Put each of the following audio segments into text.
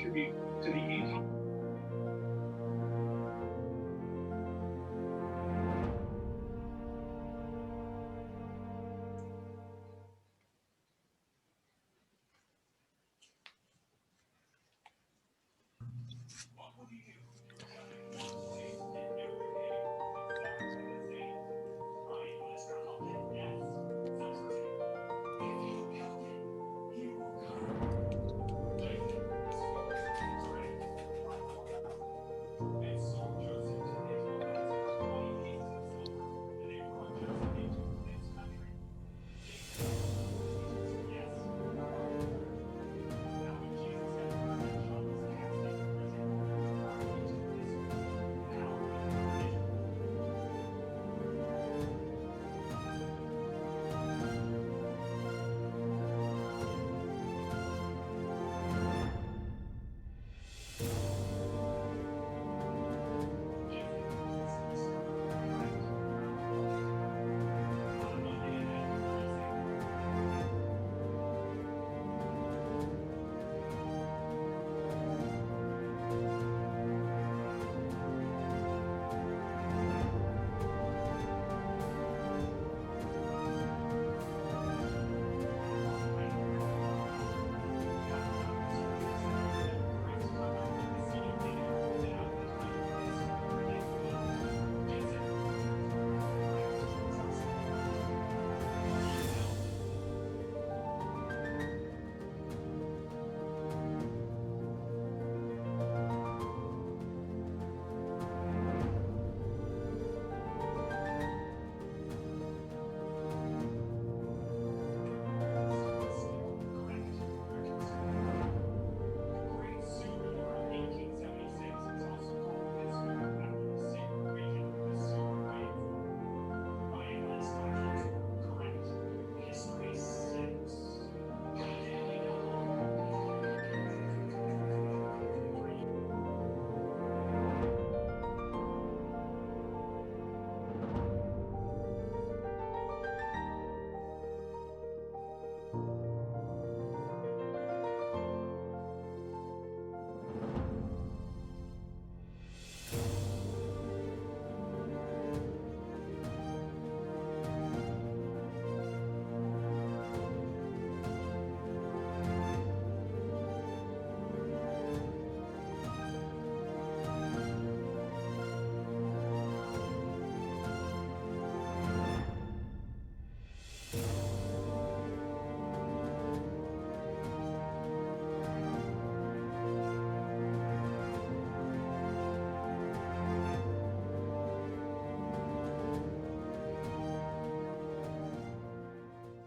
Tribute to the ancient.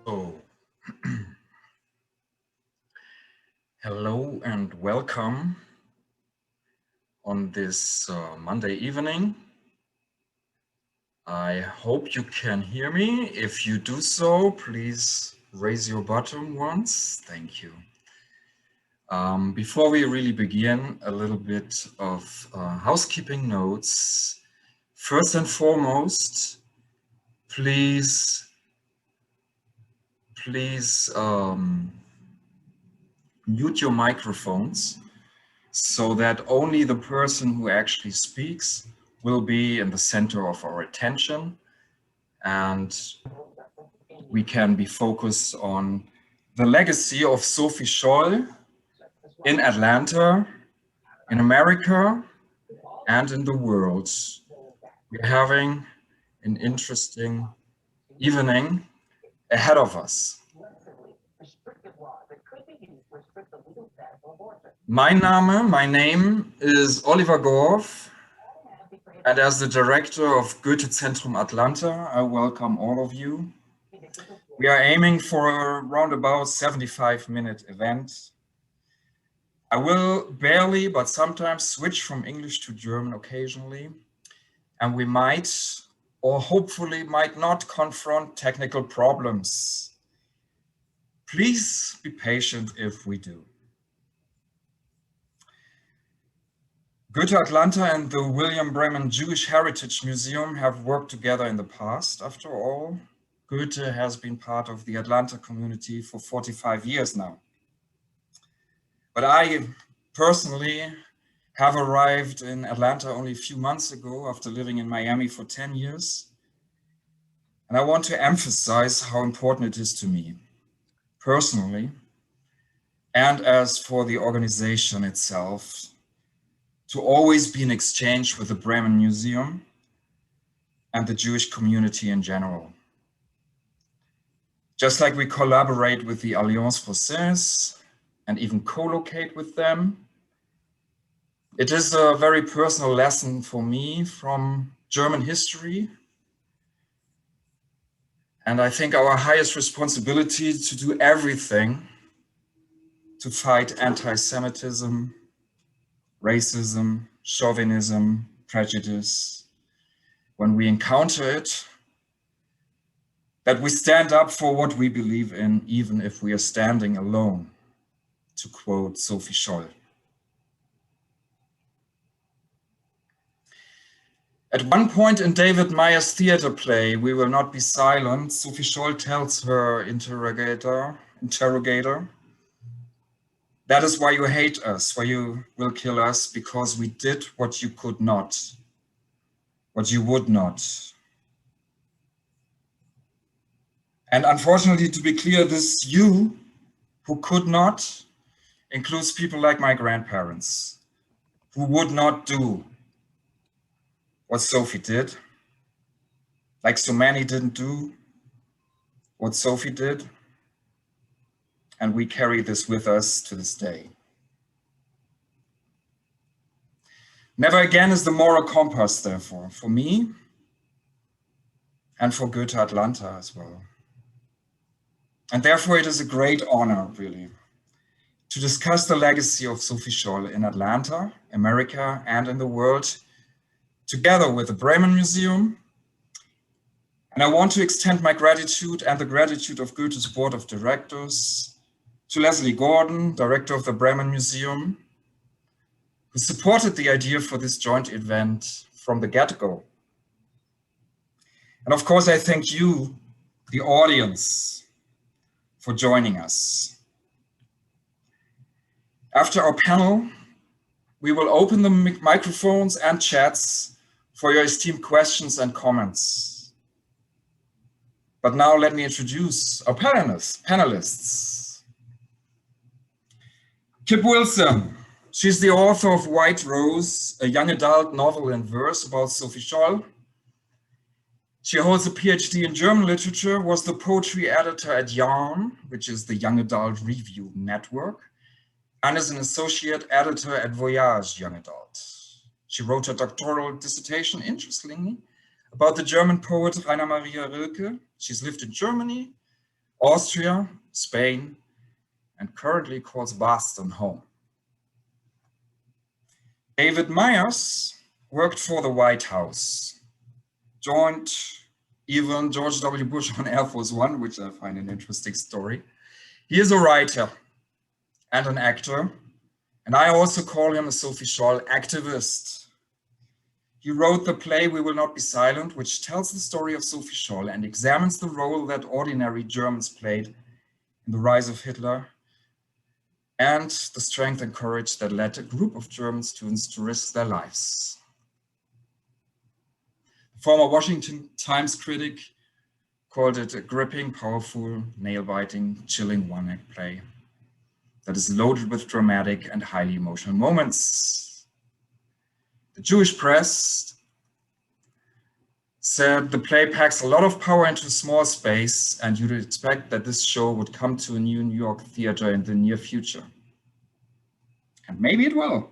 So, hello and welcome on this Monday evening. I hope you can hear me. If you do so, please raise your button once. Thank you. Before we really begin, a little bit of housekeeping notes. First and foremost, please mute your microphones so that only the person who actually speaks will be in the center of our attention, and we can be focused on the legacy of Sophie Scholl in Atlanta, in America, and in the world. We're having an interesting evening ahead of us. My name is Oliver Gorf, and as the director of Goethe-Zentrum Atlanta, I welcome all of you. We are aiming for a roundabout 75-minute event. I will barely, but sometimes switch from English to German occasionally, and we might, or hopefully might not, confront technical problems. Please be patient if we do. Goethe Atlanta and the William Breman Jewish Heritage Museum have worked together in the past. After all, Goethe has been part of the Atlanta community for 45 years now. But I personally have arrived in Atlanta only a few months ago after living in Miami for 10 years. And I want to emphasize how important it is to me personally, and as for the organization itself, to always be in exchange with the Bremen Museum and the Jewish community in general. Just like we collaborate with the Alliance Française and even co-locate with them, it is a very personal lesson for me from German history. And I think our highest responsibility to do everything to fight anti-Semitism, racism, chauvinism, prejudice, when we encounter it, that we stand up for what we believe in, even if we are standing alone, to quote Sophie Scholl. At one point in David Meyer's theater play, We Will Not Be Silent, Sophie Scholl tells her interrogator, that is why you hate us, why you will kill us, because we did what you could not, what you would not. And unfortunately, to be clear, this you who could not includes people like my grandparents, who would not do what Sophie did, like so many didn't do what Sophie did. And we carry this with us to this day. Never again is the moral compass, therefore, for me and for Goethe Atlanta as well. And therefore, it is a great honor, really, to discuss the legacy of Sophie Scholl in Atlanta, America, and in the world, together with the Bremen Museum. And I want to extend my gratitude and the gratitude of Goethe's board of directors to Leslie Gordon, director of the Bremen Museum, who supported the idea for this joint event from the get-go. And of course, I thank you, the audience, for joining us. After our panel, we will open the microphones and chats for your esteemed questions and comments. But now let me introduce our panelists. Kip Wilson, she's the author of White Rose, a young adult novel in verse about Sophie Scholl. She holds a PhD in German literature, was the poetry editor at Yarn, which is the young adult review network, and is an associate editor at Voyage Young Adult. She wrote her doctoral dissertation, interestingly, about the German poet Rainer Maria Rilke. She's lived in Germany, Austria, Spain, and currently calls Boston home. David Myers worked for the White House, joined even George W. Bush on Air Force One, which I find an interesting story. He is a writer and an actor, and I also call him a Sophie Scholl activist. He wrote the play We Will Not Be Silent, which tells the story of Sophie Scholl and examines the role that ordinary Germans played in the rise of Hitler and the strength and courage that led a group of German students to risk their lives. The former Washington Times critic called it a gripping, powerful, nail-biting, chilling one-act play that is loaded with dramatic and highly emotional moments. The Jewish press said the play packs a lot of power into a small space, and you'd expect that this show would come to a new New York theater in the near future. And maybe it will.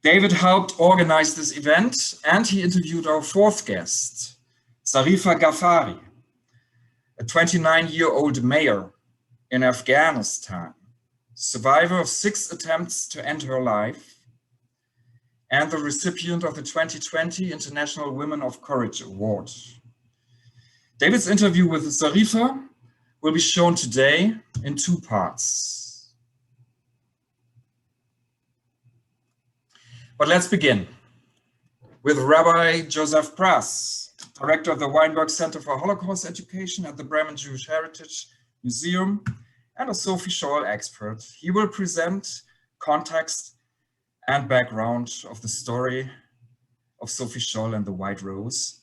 David helped organize this event, and he interviewed our fourth guest, Zarifa Ghaffari, a 29-year-old mayor in Afghanistan, survivor of 6 attempts to end her life, and the recipient of the 2020 International Women of Courage Award. David's interview with Zarifa will be shown today in 2 parts. But let's begin with Rabbi Joseph Prass, director of the Weinberg Center for Holocaust Education at the Breman Jewish Heritage Museum, and a Sophie Scholl expert. He will present context and background of the story of Sophie Scholl and the White Rose.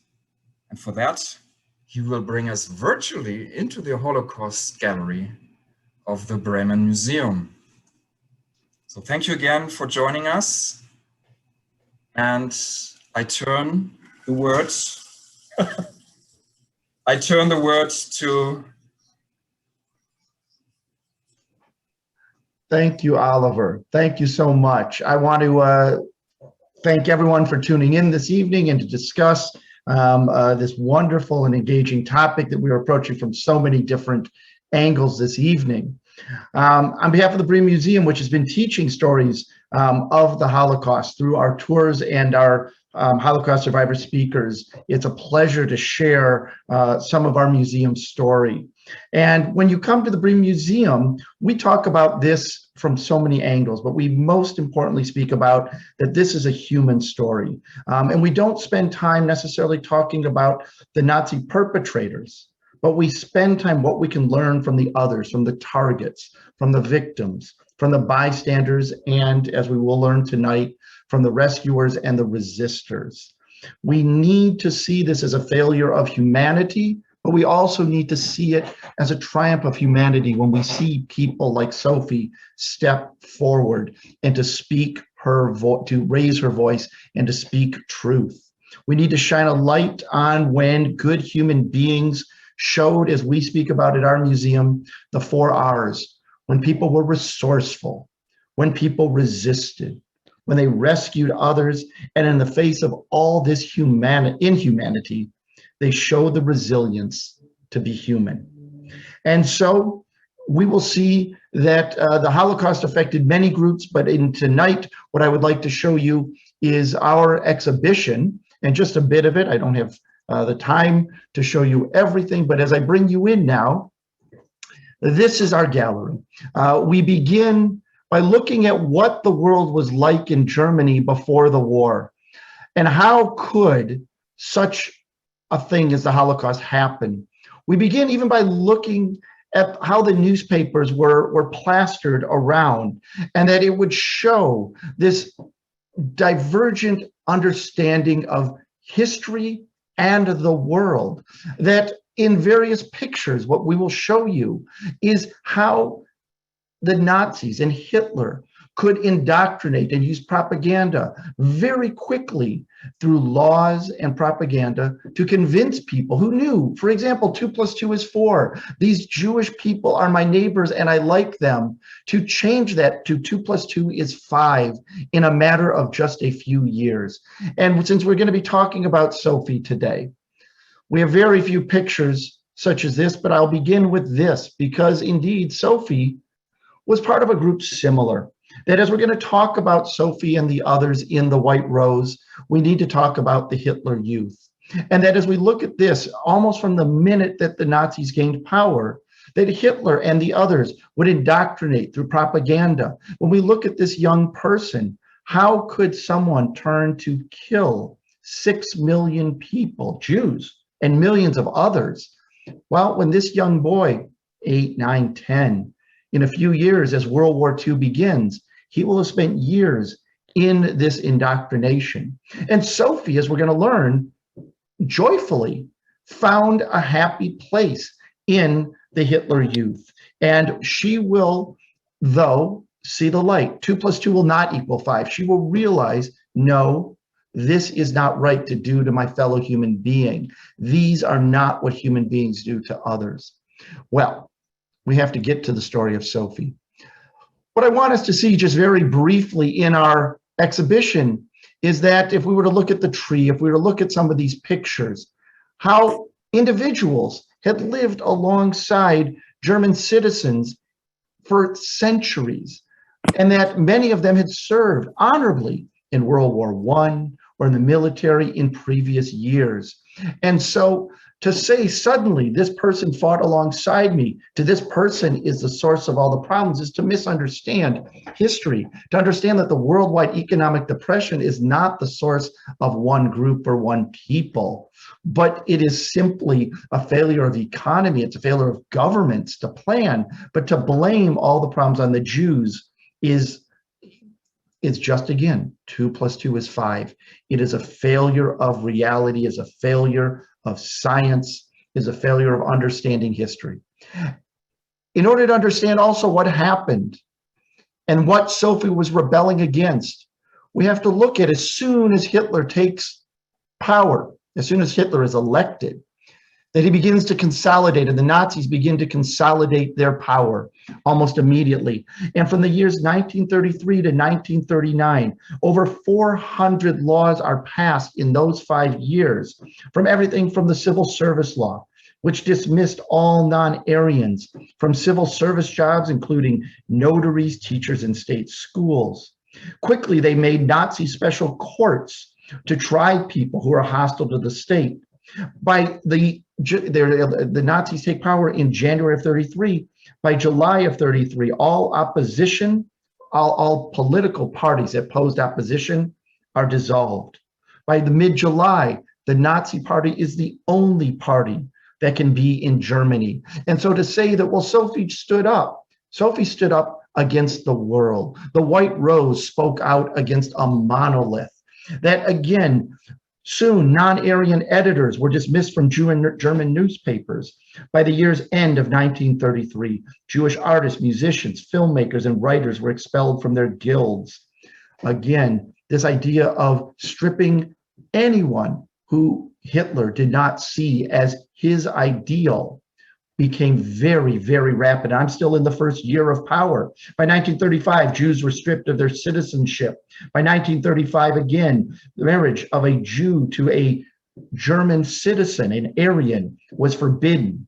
And for that, he will bring us virtually into the Holocaust gallery of the Bremen Museum. So thank you again for joining us. And I turn the word to. Thank you, Oliver. Thank you so much. I want to thank everyone for tuning in this evening and to discuss this wonderful and engaging topic that we are approaching from so many different angles this evening. On behalf of the Bremen Museum, which has been teaching stories of the Holocaust through our tours and our Holocaust survivor speakers, it's a pleasure to share some of our museum story. And when you come to the Bremen Museum, we talk about this from so many angles, but we most importantly speak about that this is a human story. And we don't spend time necessarily talking about the Nazi perpetrators, but we spend time what we can learn from the others, from the targets, from the victims, from the bystanders, and as we will learn tonight, from the rescuers and the resistors. We need to see this as a failure of humanity, but we also need to see it as a triumph of humanity when we see people like Sophie step forward and to speak her voice, to raise her voice and to speak truth. We need to shine a light on when good human beings showed, as we speak about at our museum, the 4 R's, when people were resourceful, when people resisted, when they rescued others, and in the face of all this inhumanity, they showed the resilience to be human. And so we will see that the Holocaust affected many groups, but in tonight, what I would like to show you is our exhibition, and just a bit of it. I don't have the time to show you everything, but as I bring you in now, this is our gallery. We begin by looking at what the world was like in Germany before the war, and how could such a thing as the Holocaust happen. We begin even by looking at how the newspapers were plastered around, and that it would show this divergent understanding of history and the world, that in various pictures, what we will show you is how the Nazis and Hitler could indoctrinate and use propaganda very quickly through laws and propaganda to convince people who knew, for example, 2 + 2 is 4. These Jewish people are my neighbors and I like them, to change that to 2 + 2 is 5 in a matter of just a few years. And since we're going to be talking about Sophie today, we have very few pictures such as this, but I'll begin with this because indeed Sophie was part of a group similar. That as we're going to talk about Sophie and the others in the White Rose, we need to talk about the Hitler Youth. And that as we look at this, almost from the minute that the Nazis gained power, that Hitler and the others would indoctrinate through propaganda. When we look at this young person, how could someone turn to kill 6 million people, Jews, and millions of others? Well, when this young boy, 8, 9, 10, in a few years, as World War II begins, he will have spent years in this indoctrination. And Sophie, as we're going to learn, joyfully found a happy place in the Hitler Youth. And she will, though, see the light. 2 + 2 will not equal 5. She will realize, no, This is not right to do to my fellow human being. These are not what human beings do to others. Well, we have to get to the story of Sophie. What I want us to see just very briefly in our exhibition is that if we were to look at the tree, if we were to look at some of these pictures, how individuals had lived alongside German citizens for centuries, and that many of them had served honorably in World War I or in the military in previous years. And so to say suddenly this person fought alongside me, to this person is the source of all the problems, is to misunderstand history, to understand that the worldwide economic depression is not the source of one group or one people, but it is simply a failure of the economy. It's a failure of governments to plan, but to blame all the problems on the Jews is just, again, 2 + 2 is 5. It is a failure of reality, is a failure of science, is a failure of understanding history. In order to understand also what happened and what Sophie was rebelling against, we have to look at as soon as Hitler takes power, as soon as Hitler is elected, that he begins to consolidate, and the Nazis begin to consolidate their power almost immediately. And from the years 1933 to 1939, over 400 laws are passed in those 5 years, from everything from the civil service law, which dismissed all non-Aryans from civil service jobs, including notaries, teachers in state schools. Quickly, they made Nazi special courts to try people who are hostile to the state. By the Nazis take power in January of 33. By July of 33, all opposition, all political parties that posed opposition are dissolved. By the mid-July, the Nazi party is the only party that can be in Germany. And so to say that, well, Sophie stood up against the world. The White Rose spoke out against a monolith. That, again, soon, non-Aryan editors were dismissed from German newspapers. By the year's end of 1933, Jewish artists, musicians, filmmakers, and writers were expelled from their guilds. Again, this idea of stripping anyone who Hitler did not see as his ideal became very, very rapid. I'm still in the first year of power. By 1935, Jews were stripped of their citizenship. By 1935, again, the marriage of a Jew to a German citizen, an Aryan, was forbidden.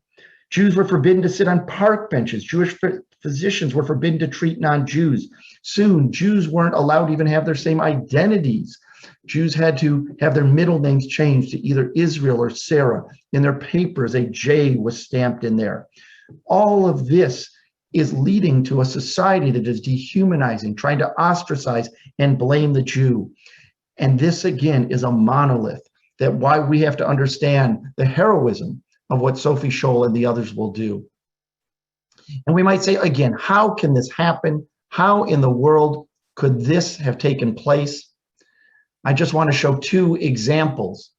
Jews were forbidden to sit on park benches. Jewish physicians were forbidden to treat non-Jews. Soon, Jews weren't allowed to even have their same identities. Jews had to have their middle names changed to either Israel or Sarah. In their papers, a J was stamped in there. All of this is leading to a society that is dehumanizing, trying to ostracize and blame the Jew. And this, again, is a monolith, that why we have to understand the heroism of what Sophie Scholl and the others will do. And we might say, again, how can this happen? How in the world could this have taken place? I just want to show 2 examples.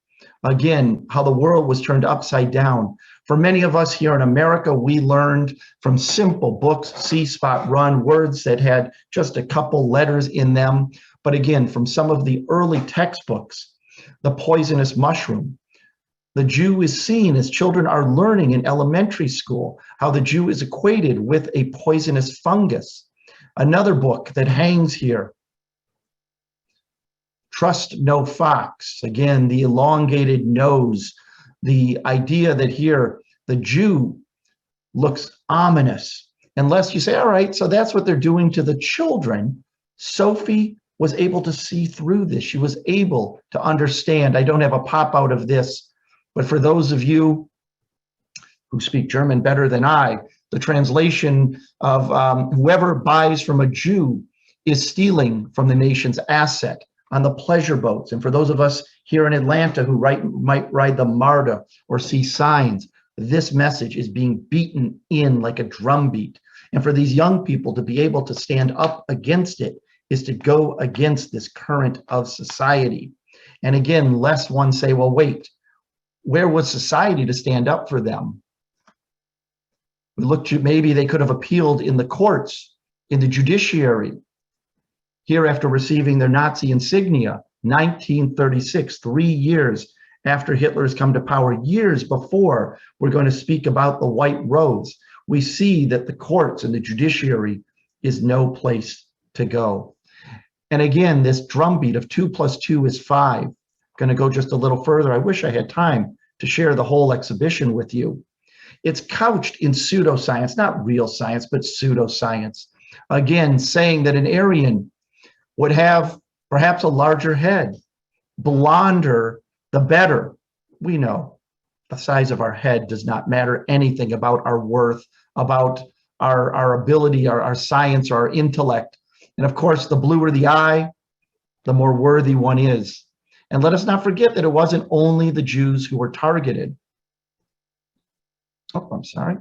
Again, how the world was turned upside down. For many of us here in America, we learned from simple books, See, Spot, Run, words that had just a couple letters in them. But again, from some of the early textbooks, the poisonous mushroom. The Jew is seen, as children are learning in elementary school, how the Jew is equated with a poisonous fungus. Another book that hangs here, Trust No Fox. Again, the elongated nose, the idea that here the Jew looks ominous. Unless you say, all right, so that's what they're doing to the children. Sophie was able to see through this. She was able to understand. I don't have a pop out of this, but for those of you who speak German better than I, the translation of whoever buys from a Jew is stealing from the nation's asset on the pleasure boats. And for those of us here in Atlanta who might ride the MARTA or see signs, this message is being beaten in like a drumbeat. And for these young people to be able to stand up against it is to go against this current of society. And again, lest one say, well, wait, where was society to stand up for them? We looked to, maybe they could have appealed in the courts, in the judiciary. Here, after receiving their Nazi insignia, 1936, 3 years after Hitler has come to power, years before we're going to speak about the White Rose, we see that the courts and the judiciary is no place to go. And again, this drumbeat of 2 + 2 is 5. Going to go just a little further. I wish I had time to share the whole exhibition with you. It's couched in pseudoscience, not real science, but pseudoscience. Again, saying that an Aryan would have perhaps a larger head, blonder, the better. We know the size of our head does not matter anything about our worth, about our ability, our science, our intellect. And of course, the bluer the eye, the more worthy one is. And let us not forget that it wasn't only the Jews who were targeted. Oh, I'm sorry.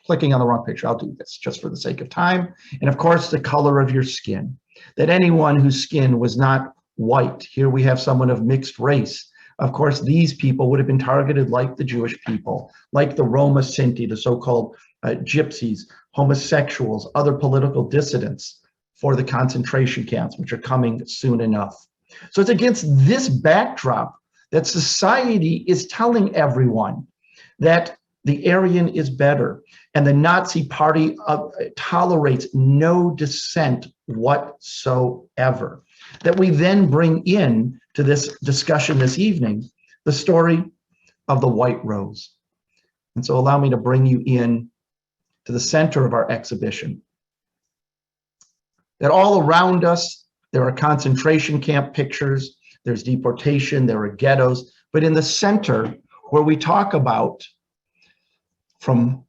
Clicking on the wrong picture. I'll do this just for the sake of time. And of course, the color of your skin. That anyone whose skin was not white. Here we have someone of mixed race. Of course, these people would have been targeted like the Jewish people, like the Roma Sinti, the so-called gypsies, homosexuals, other political dissidents for the concentration camps, which are coming soon enough. So it's against this backdrop that society is telling everyone that the Aryan is better, and the Nazi Party tolerates no dissent whatsoever. That we then bring in to this discussion this evening, the story of the White Rose. And so allow me to bring you in to the center of our exhibition. That all around us, there are concentration camp pictures, there's deportation, there are ghettos, but in the center where we talk about from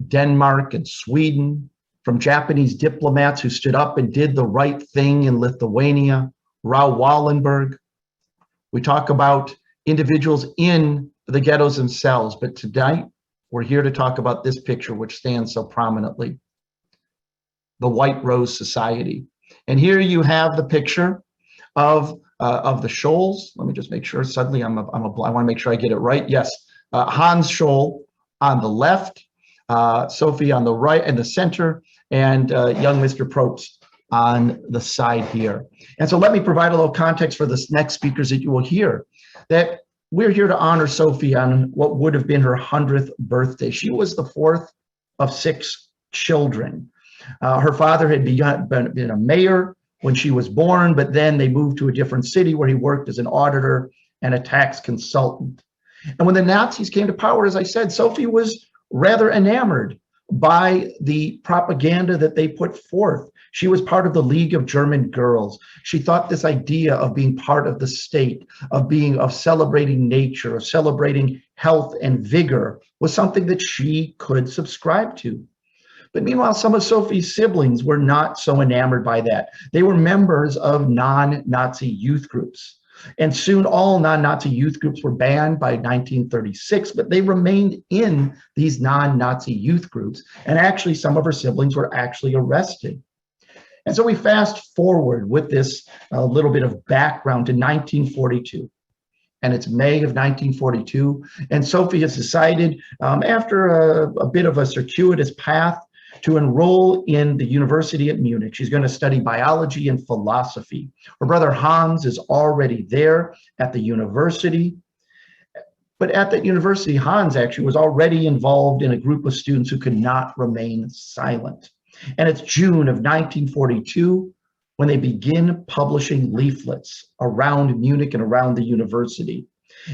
Denmark and Sweden, from Japanese diplomats who stood up and did the right thing in Lithuania, Raoul Wallenberg. We talk about individuals in the ghettos themselves, but tonight we're here to talk about this picture which stands so prominently, the White Rose Society. And here you have the picture of the Scholls. Let me just make sure. Suddenly I want to make sure I get it right. Yes, Hans Scholl on the left, Sophie on the right and the center, and young Mr. Probst on the side here. And so let me provide a little context for the next speakers that you will hear, that we're here to honor Sophie on what would have been her 100th birthday. She was the 4th of 6 children. Her father had been a mayor when she was born, but then they moved to a different city where he worked as an auditor and a tax consultant. And when the Nazis came to power, as I said, Sophie was rather enamored by the propaganda that they put forth. She was part of the League of German Girls. She thought this idea of being part of the state, of celebrating nature, of celebrating health and vigor was something that she could subscribe to. But meanwhile, some of Sophie's siblings were not so enamored by that. They were members of non-Nazi youth groups. And soon all non-Nazi youth groups were banned by 1936, but they remained in these non-Nazi youth groups. And actually, some of her siblings were actually arrested. And so we fast forward with this little bit of background to 1942. And it's May of 1942. And Sophie has decided, after a bit of a circuitous path, to enroll in the University at Munich. She's going to study biology and philosophy. Her brother Hans is already there at the university. But at that university, Hans actually was already involved in a group of students who could not remain silent. And it's June of 1942 when they begin publishing leaflets around Munich and around the university.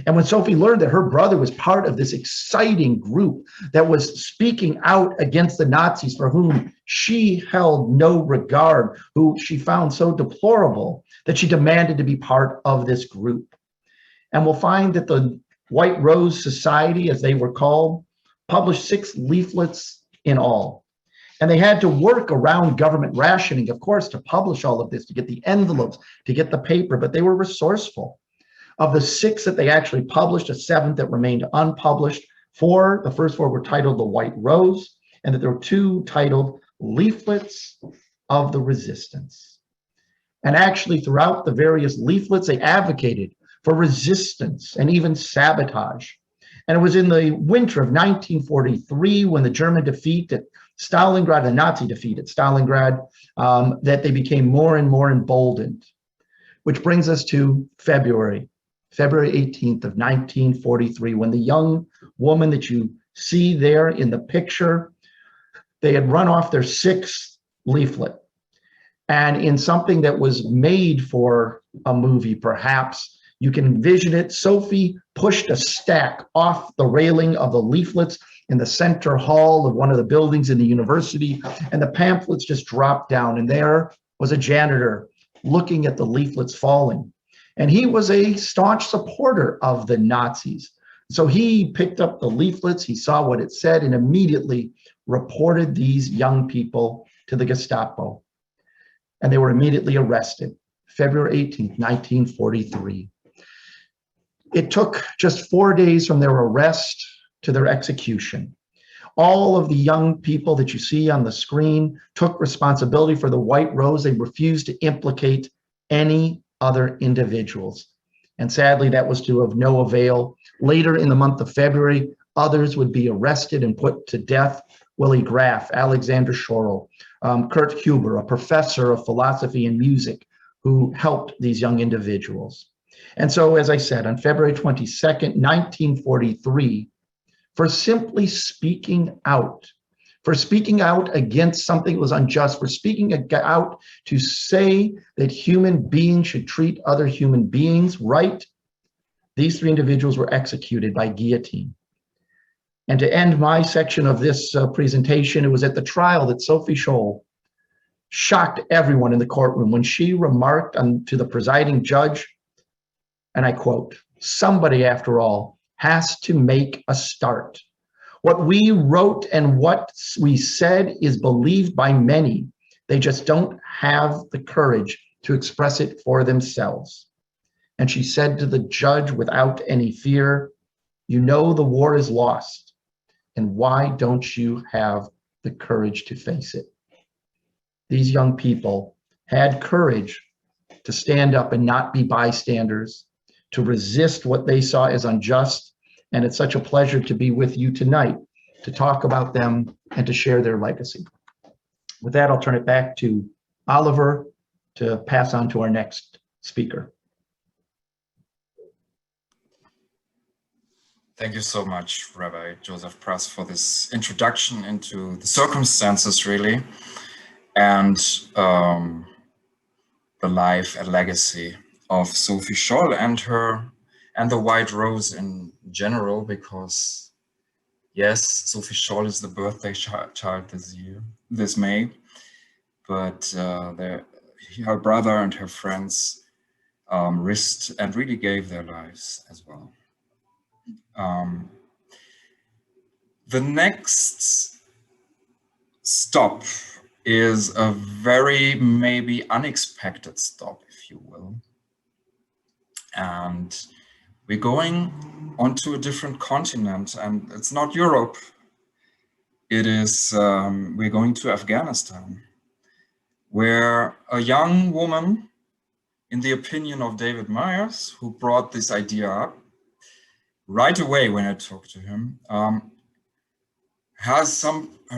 And when Sophie learned that her brother was part of this exciting group that was speaking out against the Nazis for whom she held no regard, who she found so deplorable, that she demanded to be part of this group. And we'll find that the White Rose Society, as they were called, published 6 leaflets in all. And they had to work around government rationing, of course, to publish all of this, to get the envelopes, to get the paper, but they were resourceful. Of the 6 that they actually published, a 7th that remained unpublished. 4, the first 4 were titled The White Rose, and that there were 2 titled Leaflets of the Resistance. And actually, throughout the various leaflets, they advocated for resistance and even sabotage. And it was in the winter of 1943, when the German defeat at Stalingrad, the Nazi defeat at Stalingrad, that they became more and more emboldened which brings us to February 18th of 1943, when the young woman that you see there in the picture, they had run off their sixth leaflet. And in something that was made for a movie, perhaps, you can envision it. Sophie pushed a stack off the railing of the leaflets in the center hall of one of the buildings in the university, and the pamphlets just dropped down. And there was a janitor looking at the leaflets falling. And he was a staunch supporter of the Nazis. So he picked up the leaflets, he saw what it said, and immediately reported these young people to the Gestapo. And they were immediately arrested, February 18th, 1943. It took just 4 days from their arrest to their execution. All of the young people that you see on the screen took responsibility for the White Rose. They refused to implicate any other individuals. And sadly, that was to of no avail. Later in the month of February, others would be arrested and put to death. Willie Graff, Alexander Schorl, Kurt Huber, a professor of philosophy and music who helped these young individuals. And so, as I said, on February 22nd, 1943, for simply speaking out, against something that was unjust, for speaking out to say that human beings should treat other human beings right, these three individuals were executed by guillotine. And to end my section of this presentation, it was at the trial that Sophie Scholl shocked everyone in the courtroom when she remarked to the presiding judge, and I quote, "Somebody, after all, has to make a start. What we wrote and what we said is believed by many. They just don't have the courage to express it for themselves." And she said to the judge without any fear, "You know the war is lost, and why don't you have the courage to face it?" These young people had courage to stand up and not be bystanders, to resist what they saw as unjust. And it's such a pleasure to be with you tonight to talk about them and to share their legacy. With that, I'll turn it back to Oliver to pass on to our next speaker. Thank you so much, Rabbi Joseph Prass, for this introduction into the circumstances, really, and the life and legacy of Sophie Scholl and the White Rose in general, because yes, Sophie Scholl is the birthday child this May, but her brother and her friends risked and really gave their lives as well. The next stop is a very maybe unexpected stop, if you will. And we're going onto a different continent, and it's not Europe. It is, we're going to Afghanistan, where a young woman, in the opinion of David Myers, who brought this idea up, right away when I talked to him, her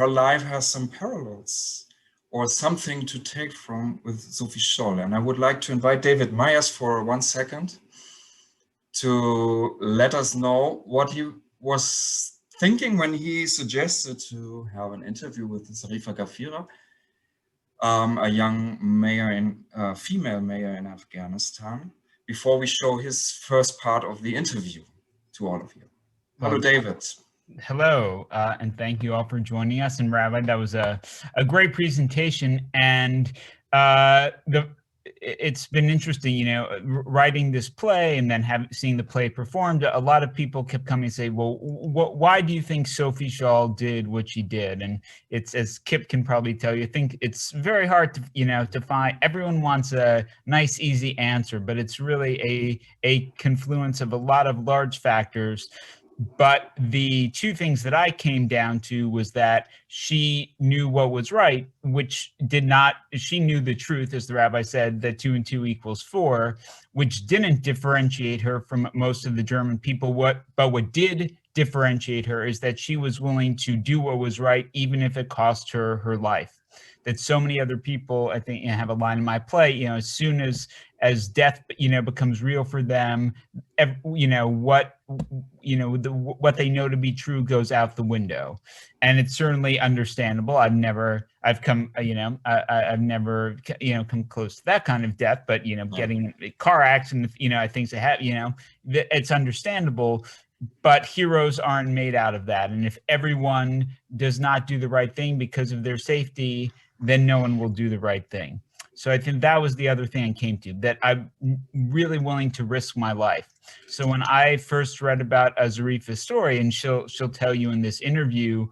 life has some parallels or something to take from with Sophie Scholl. And I would like to invite David Myers for 1 second to let us know what he was thinking when he suggested to have an interview with Zarifa Gafira, a young mayor female mayor in Afghanistan, before we show his first part of the interview to all of you. Hello, David. Hello, and thank you all for joining us. And Rabbi, that was a great presentation, and it's been interesting, you know, writing this play and then seeing the play performed. A lot of people kept coming and say, well, why do you think Sophie Scholl did what she did? And it's, as Kip can probably tell you, I think it's very hard to, you know, to find. Everyone wants a nice, easy answer, but it's really a confluence of a lot of large factors. But the two things that I came down to was that she knew what was right, which she knew the truth, as the rabbi said, that 2 and 2 equals 4, which didn't differentiate her from most of the German people. But what did differentiate her is that she was willing to do what was right, even if it cost her her life. That so many other people, I think, have a line in my play, you know, as soon as as death, becomes real for them, what they know to be true goes out the window. And it's certainly understandable. I've never come close to that kind of death, but getting a car accident, things that have, it's understandable. But heroes aren't made out of that. And if everyone does not do the right thing because of their safety, then no one will do the right thing. So I think that was the other thing I came to, that I'm really willing to risk my life. So when I first read about Zarifa's story, and she'll tell you in this interview,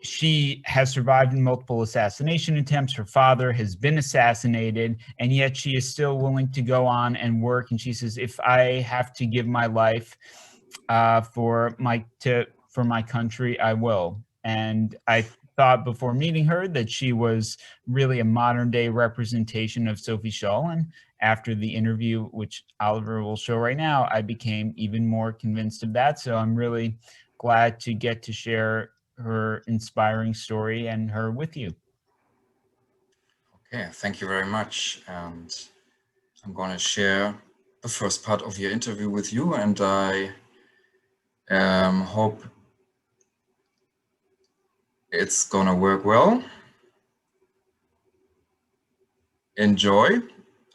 she has survived in multiple assassination attempts. Her father has been assassinated, and yet she is still willing to go on and work. And she says, if I have to give my life for my country, I will. And I thought before meeting her that she was really a modern day representation of Sophie Scholl. And after the interview, which Oliver will show right now, I became even more convinced of that. So I'm really glad to get to share her inspiring story and her with you. Okay, thank you very much. And I'm going to share the first part of your interview with you, and I hope it's gonna work well. Enjoy.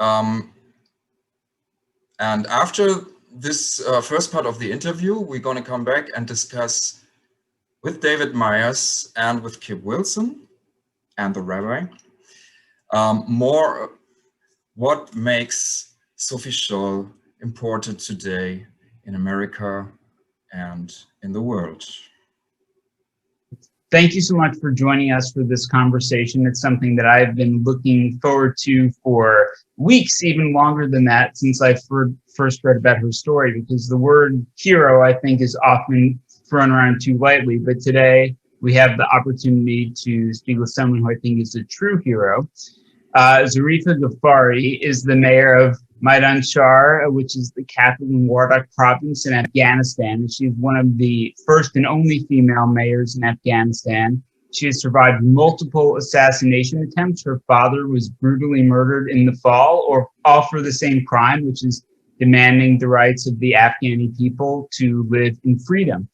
And after this first part of the interview, we're gonna come back and discuss with David Myers and with Kip Wilson and the Rabbi more what makes Sophie Scholl important today in America and in the world. Thank you so much for joining us for this conversation. It's something that I've been looking forward to for weeks, even longer than that, since I first read about her story, because the word hero, I think, is often thrown around too lightly. But today we have the opportunity to speak with someone who I think is a true hero. Zarifa Ghaffari is the mayor of Maidan Shar, which is the capital in Wardak province in Afghanistan. And she's one of the first and only female mayors in Afghanistan. She has survived multiple assassination attempts. Her father was brutally murdered in the fall, all for the same crime, which is demanding the rights of the Afghani people to live in freedom.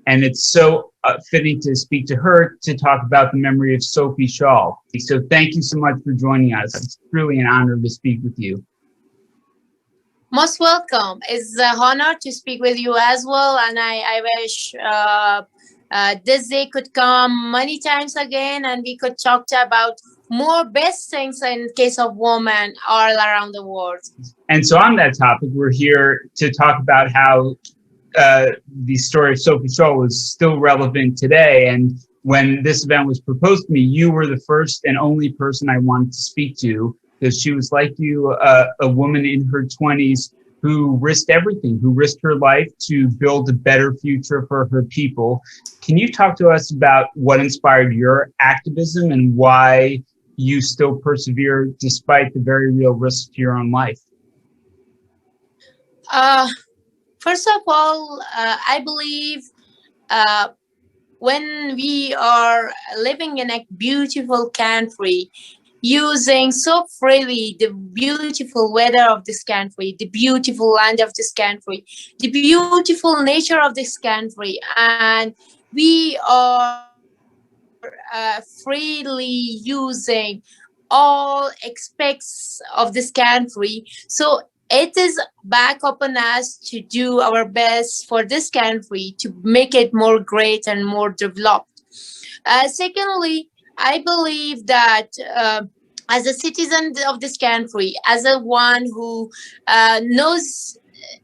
And it's so fitting to speak to her to talk about the memory of Sophie Scholl. So thank you so much for joining us. It's really an honor to speak with you. Most welcome. It's an honor to speak with you as well. And I wish this day could come many times again, and we could talk about more best things in case of women all around the world. And so on that topic, we're here to talk about how the story of Sophie Scholl is still relevant today. And when this event was proposed to me, you were the first and only person I wanted to speak to, because she was like you, a woman in her 20s who risked everything, who risked her life to build a better future for her people. Can you talk to us about what inspired your activism and why you still persevere despite the very real risks to your own life? First of all, I believe when we are living in a beautiful country, using so freely the beautiful weather of this country, the beautiful land of this country, the beautiful nature of this country, and we are freely using all aspects of this country. So it is back upon us to do our best for this country to make it more great and more developed. Secondly, I believe that as a citizen of this country, as a one who knows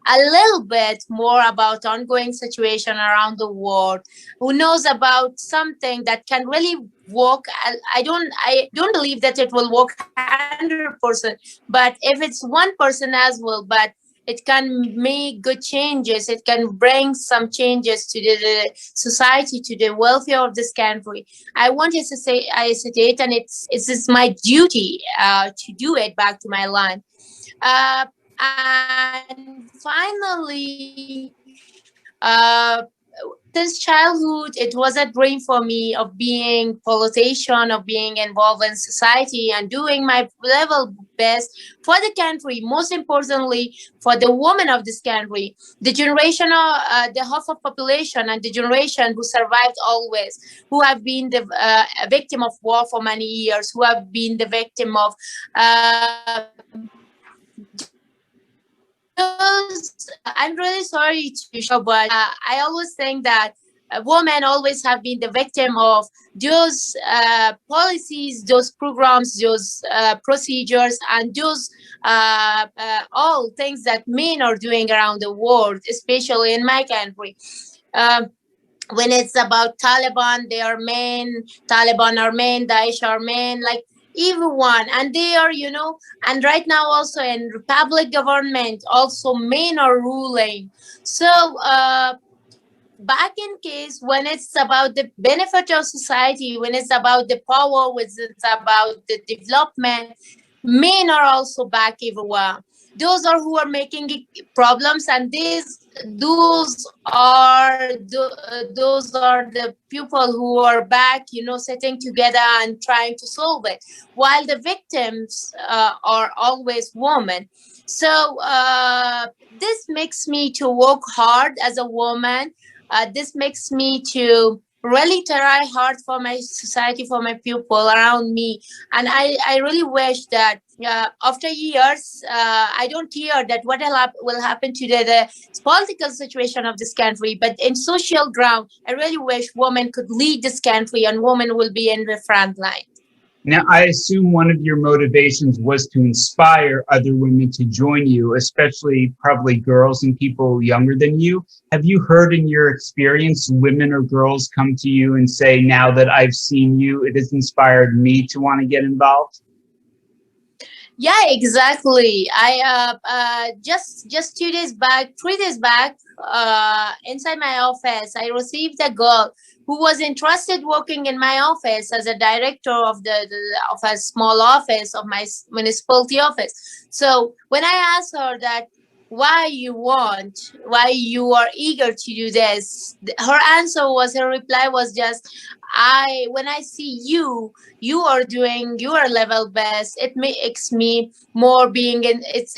a little bit more about ongoing situation around the world, who knows about something that can really work. I don't believe that it will work 100%, but if it's 1% as well, but it can make good changes. It can bring some changes to the society, to the welfare of this country. I wanted to say, I hesitate, and it's my duty to do it back to my land. And finally, the since childhood, it was a dream for me of being politician, of being involved in society and doing my level best for the country, most importantly for the women of this country, the generation of the half of population and the generation who survived always, who have been the victim of war for many years, who have been the victim of I'm really sorry to show, but I always think that women always have been the victim of those policies, those programs, those procedures, and those all things that men are doing around the world, especially in my country. When it's about Taliban, they are men, Taliban are men, Daesh are men, like everyone. And they are, and right now also in Republic government, also men are ruling. So back in case when it's about the benefit of society, when it's about the power, when it's about the development, men are also back everywhere. Those are who are making problems, and those are the people who are back, sitting together and trying to solve it, while the victims are always women. So this makes me to work hard as a woman. This makes me to really try hard for my society, for my people around me. And I really wish that after years, I don't hear that what will happen to the political situation of this country, but in social ground, I really wish women could lead this country and women will be in the front line. Now, I assume one of your motivations was to inspire other women to join you, especially probably girls and people younger than you. Have you heard in your experience women or girls come to you and say, now that I've seen you, it has inspired me to want to get involved? Yeah, exactly. I just 3 days back, inside my office, I received a girl who was interested working in my office as a director of of a small office of my municipality office. So when I asked her that why you are eager to do this, her reply was just, when I see you are doing your level best, it makes me more being in, it's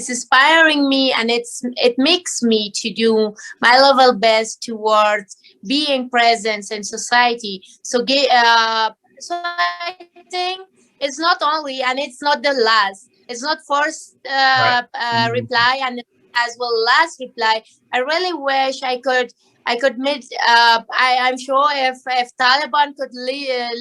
inspiring me, and it makes me to do my level best towards being present in society. So I think it's not only, and it's not the last, it's not first reply and as well last reply. I really wish I could meet. I'm sure if Taliban could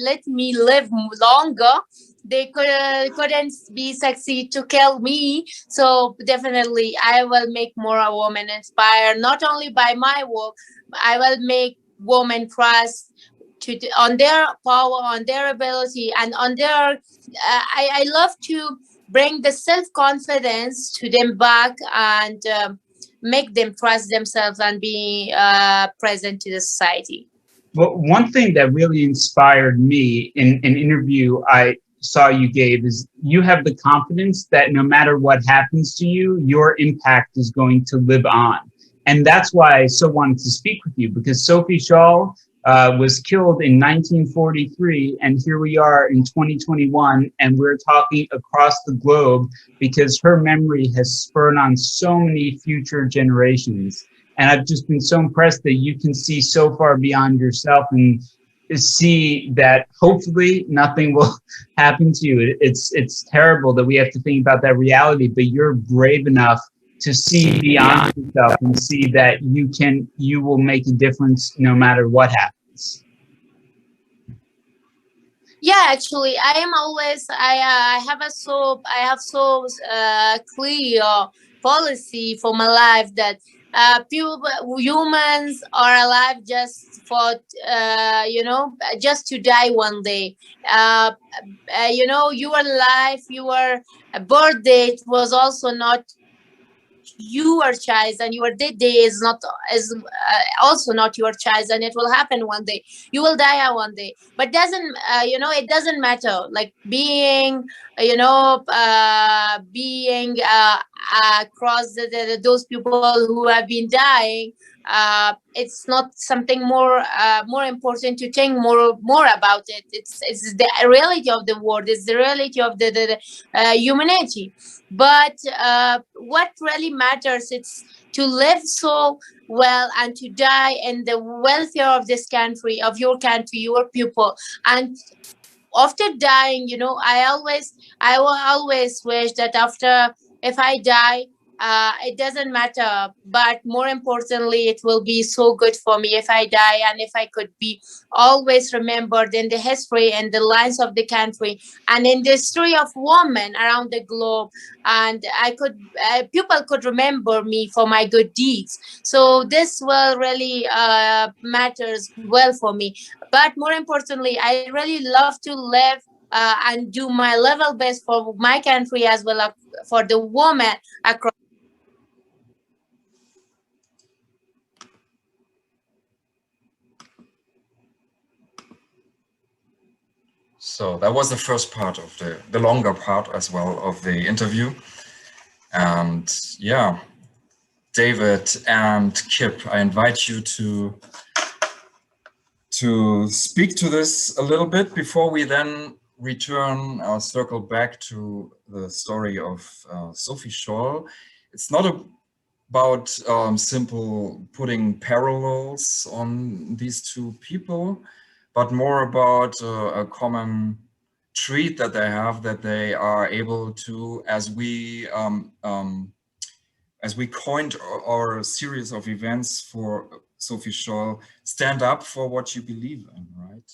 let me live longer, they couldn't be succeed to kill me. So definitely, I will make more a woman inspired, not only by my work. I will make women trust on their power, on their ability, and on their. I love to bring the self-confidence to them back and make them trust themselves and be present to the society. Well, one thing that really inspired me in an interview I saw you gave is you have the confidence that no matter what happens to you, your impact is going to live on. And that's why I so wanted to speak with you, because Sophie Scholl was killed in 1943, and here we are in 2021, and we're talking across the globe because her memory has spurred on so many future generations. And I've just been so impressed that you can see so far beyond yourself and see that hopefully nothing will happen to you. It's terrible that we have to think about that reality, but you're brave enough to see beyond yourself and see that you will make a difference no matter what happens. Yeah, actually, I am always. I have so clear policy for my life that humans are alive just for just to die one day. Your life, your birth date was also not your choice, and your dead day is also not your choice, and it will happen one day. You will die one day, but it doesn't matter, like being being across those people who have been dying. it's not something more important to think more about it. It's the reality of the world. It's the reality of the humanity. But what really matters, it's to live so well and to die in the welfare of this country, of your country, your people. And after dying, I will always wish that after, if I die, it doesn't matter, but more importantly, it will be so good for me if I die, and if I could be always remembered in the history and the lines of the country and in the history of women around the globe, and I could people could remember me for my good deeds. So this will really matters well for me. But more importantly, I really love to live and do my level best for my country as well as for the woman across. So that was the first part of the longer part as well of the interview. And yeah, David and Kip, I invite you to speak to this a little bit before we then return our circle back to the story of Sophie Scholl. It's not about simple putting parallels on these two people, but more about a common trait that they have, that they are able to, as we coined our series of events for Sophie Scholl, stand up for what you believe in, right?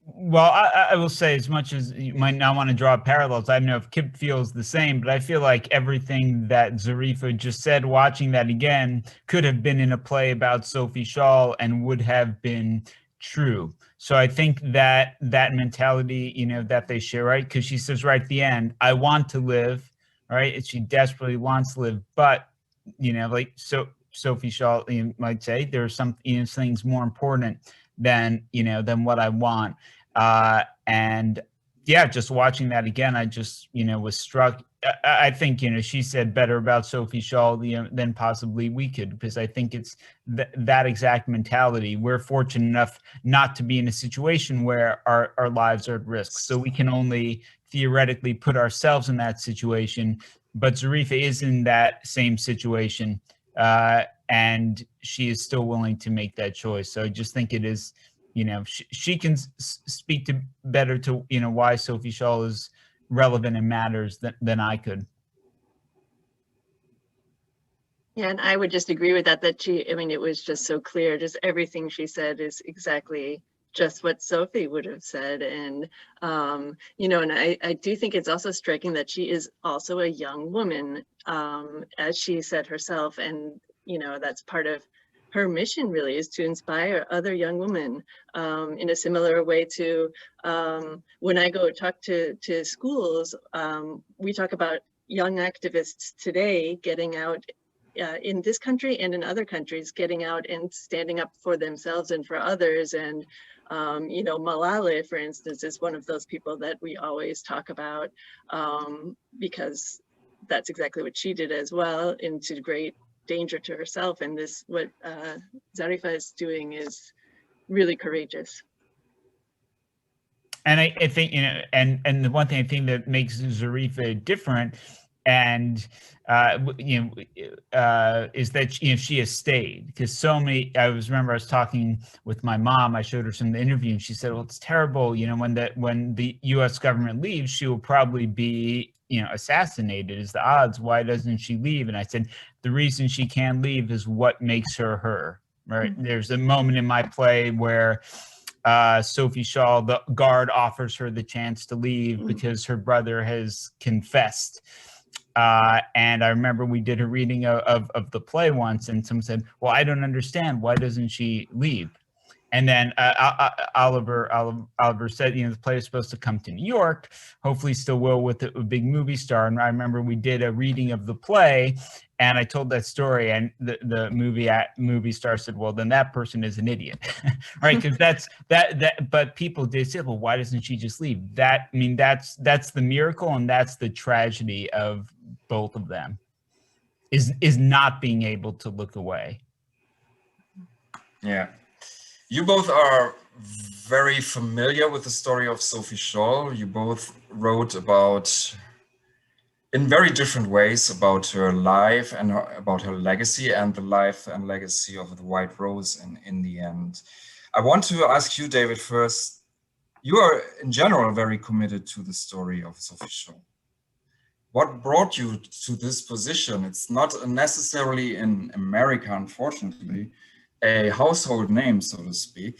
Well, I will say, as much as you might not want to draw parallels, I don't know if Kip feels the same, but I feel like everything that Zarifa just said, watching that again, could have been in a play about Sophie Scholl and would have been true. So I think that that mentality, that they share, right? Because she says right at the end, I want to live, right? She desperately wants to live, but, Sophie Scholl, might say, there's some things more important than what I want. And yeah, just watching that again, I just, was struck. I think, she said better about Sophie Scholl than possibly we could, because I think it's that exact mentality. We're fortunate enough not to be in a situation where our lives are at risk. So we can only theoretically put ourselves in that situation. But Zarifa is in that same situation. And she is still willing to make that choice. So I just think it is, she can speak to better to, why Sophie Scholl is relevant and matters than I could. Yeah, and I would just agree with that it was just so clear. Just everything she said is exactly just what Sophie would have said. And, and I do think it's also striking that she is also a young woman, as she said herself. And, that's part of her mission, really, is to inspire other young women, in a similar way to when I go talk to schools. We talk about young activists today getting out in this country and in other countries, getting out and standing up for themselves and for others. And Malala, for instance, is one of those people that we always talk about, because that's exactly what she did as well, into great danger to herself. And what Zarifa is doing is really courageous. And I think, and the one thing I think that makes Zarifa different, and is that she has stayed, because so many. I remember I was talking with my mom. I showed her some of the interview, and she said, "Well, it's terrible. When the U.S. government leaves, she will probably be assassinated. Is the odds? Why doesn't she leave?" And I said, the reason she can't leave is what makes her her. Right? Mm-hmm. There's a moment in my play where Sophie Scholl, the guard, offers her the chance to leave because her brother has confessed. And I remember we did a reading of the play once, and someone said, "Well, I don't understand. Why doesn't she leave?" And then Oliver said, the play is supposed to come to New York, hopefully still will, with a big movie star. And I remember we did a reading of the play, and I told that story, and the movie star said, "Well, then that person is an idiot," right? Because that's that. But people did say, "Well, why doesn't she just leave?" That's the miracle, and that's the tragedy of both of them, is not being able to look away. Yeah. You both are very familiar with the story of Sophie Scholl. You both wrote about, in very different ways, about her life and about her legacy and the life and legacy of the White Rose in the end. I want to ask you, David, first. You are, in general, very committed to the story of Sophie Scholl. What brought you to this position? It's not necessarily in America, unfortunately, a household name, so to speak.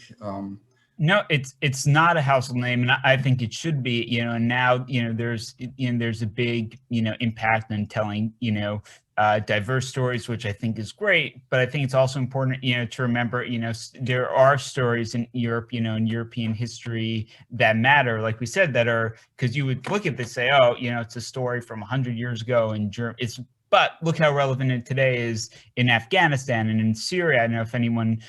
No, it's not a household name, and I think it should be. You know, and now there's a big impact in telling diverse stories, which I think is great. But I think it's also important to remember there are stories in Europe, in European history that matter, like we said, that are, because you would look at this, say, oh, it's a story from 100 years ago in Germany. But look how relevant it today is in Afghanistan and in Syria. I don't know if anyone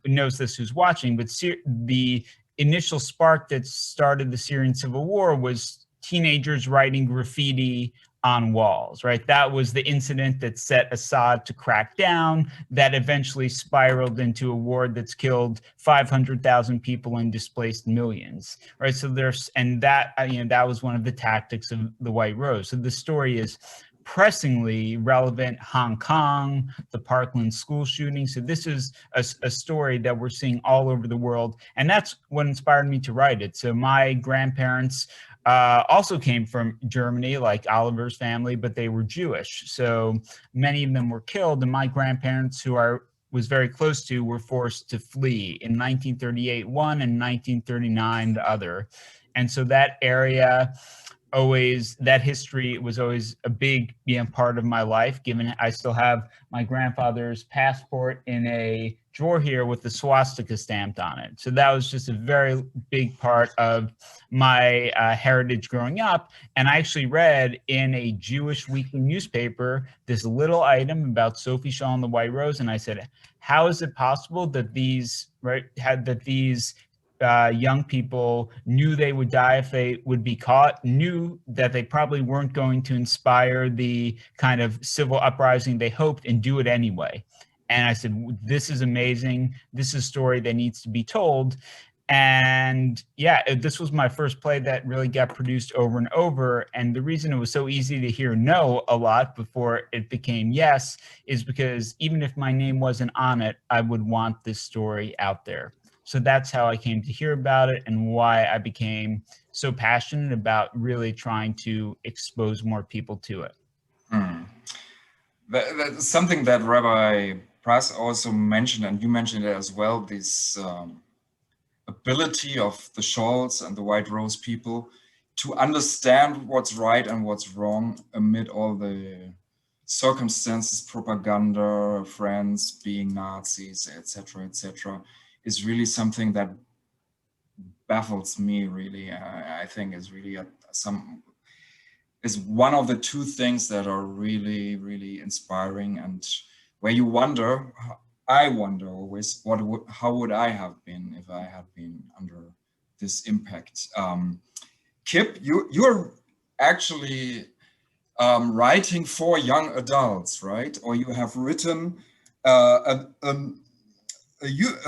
knows this who's watching, but the initial spark that started the Syrian Civil War was teenagers writing graffiti on walls, right? That was the incident that set Assad to crack down, that eventually spiraled into a war that's killed 500,000 people and displaced millions, right? So that was one of the tactics of the White Rose. So the story is pressingly relevant. Hong Kong, the Parkland school shooting. So this is a story that we're seeing all over the world. And that's what inspired me to write it. So my grandparents also came from Germany, like Oliver's family, but they were Jewish. So many of them were killed. And my grandparents, who I was very close to, were forced to flee in 1938, one, and 1939, the other. And so that area, that history was always a big part of my life, given I still have my grandfather's passport in a drawer here with the swastika stamped on it. So that was just a very big part of my heritage growing up. And I actually read in a Jewish weekly newspaper this little item about Sophie Scholl and the White Rose. And I said, how is it possible that these young people knew they would die if they would be caught, knew that they probably weren't going to inspire the kind of civil uprising they hoped, and do it anyway? And I said, this is amazing. This is a story that needs to be told. And yeah, this was my first play that really got produced over and over. And the reason it was so easy to hear no a lot before it became yes is because even if my name wasn't on it, I would want this story out there. So that's how I came to hear about it, and why I became so passionate about really trying to expose more people to it. That's something that Rabbi Prass also mentioned, and you mentioned it as well, this ability of the Scholls and the White Rose people to understand what's right and what's wrong amid all the circumstances, propaganda, friends being Nazis, etc., is really something that baffles me, really. I think is really is one of the two things that are really, really inspiring, and where you wonder, I wonder always, how would I have been if I had been under this impact? Kip, you're actually writing for young adults, right? Or you have written a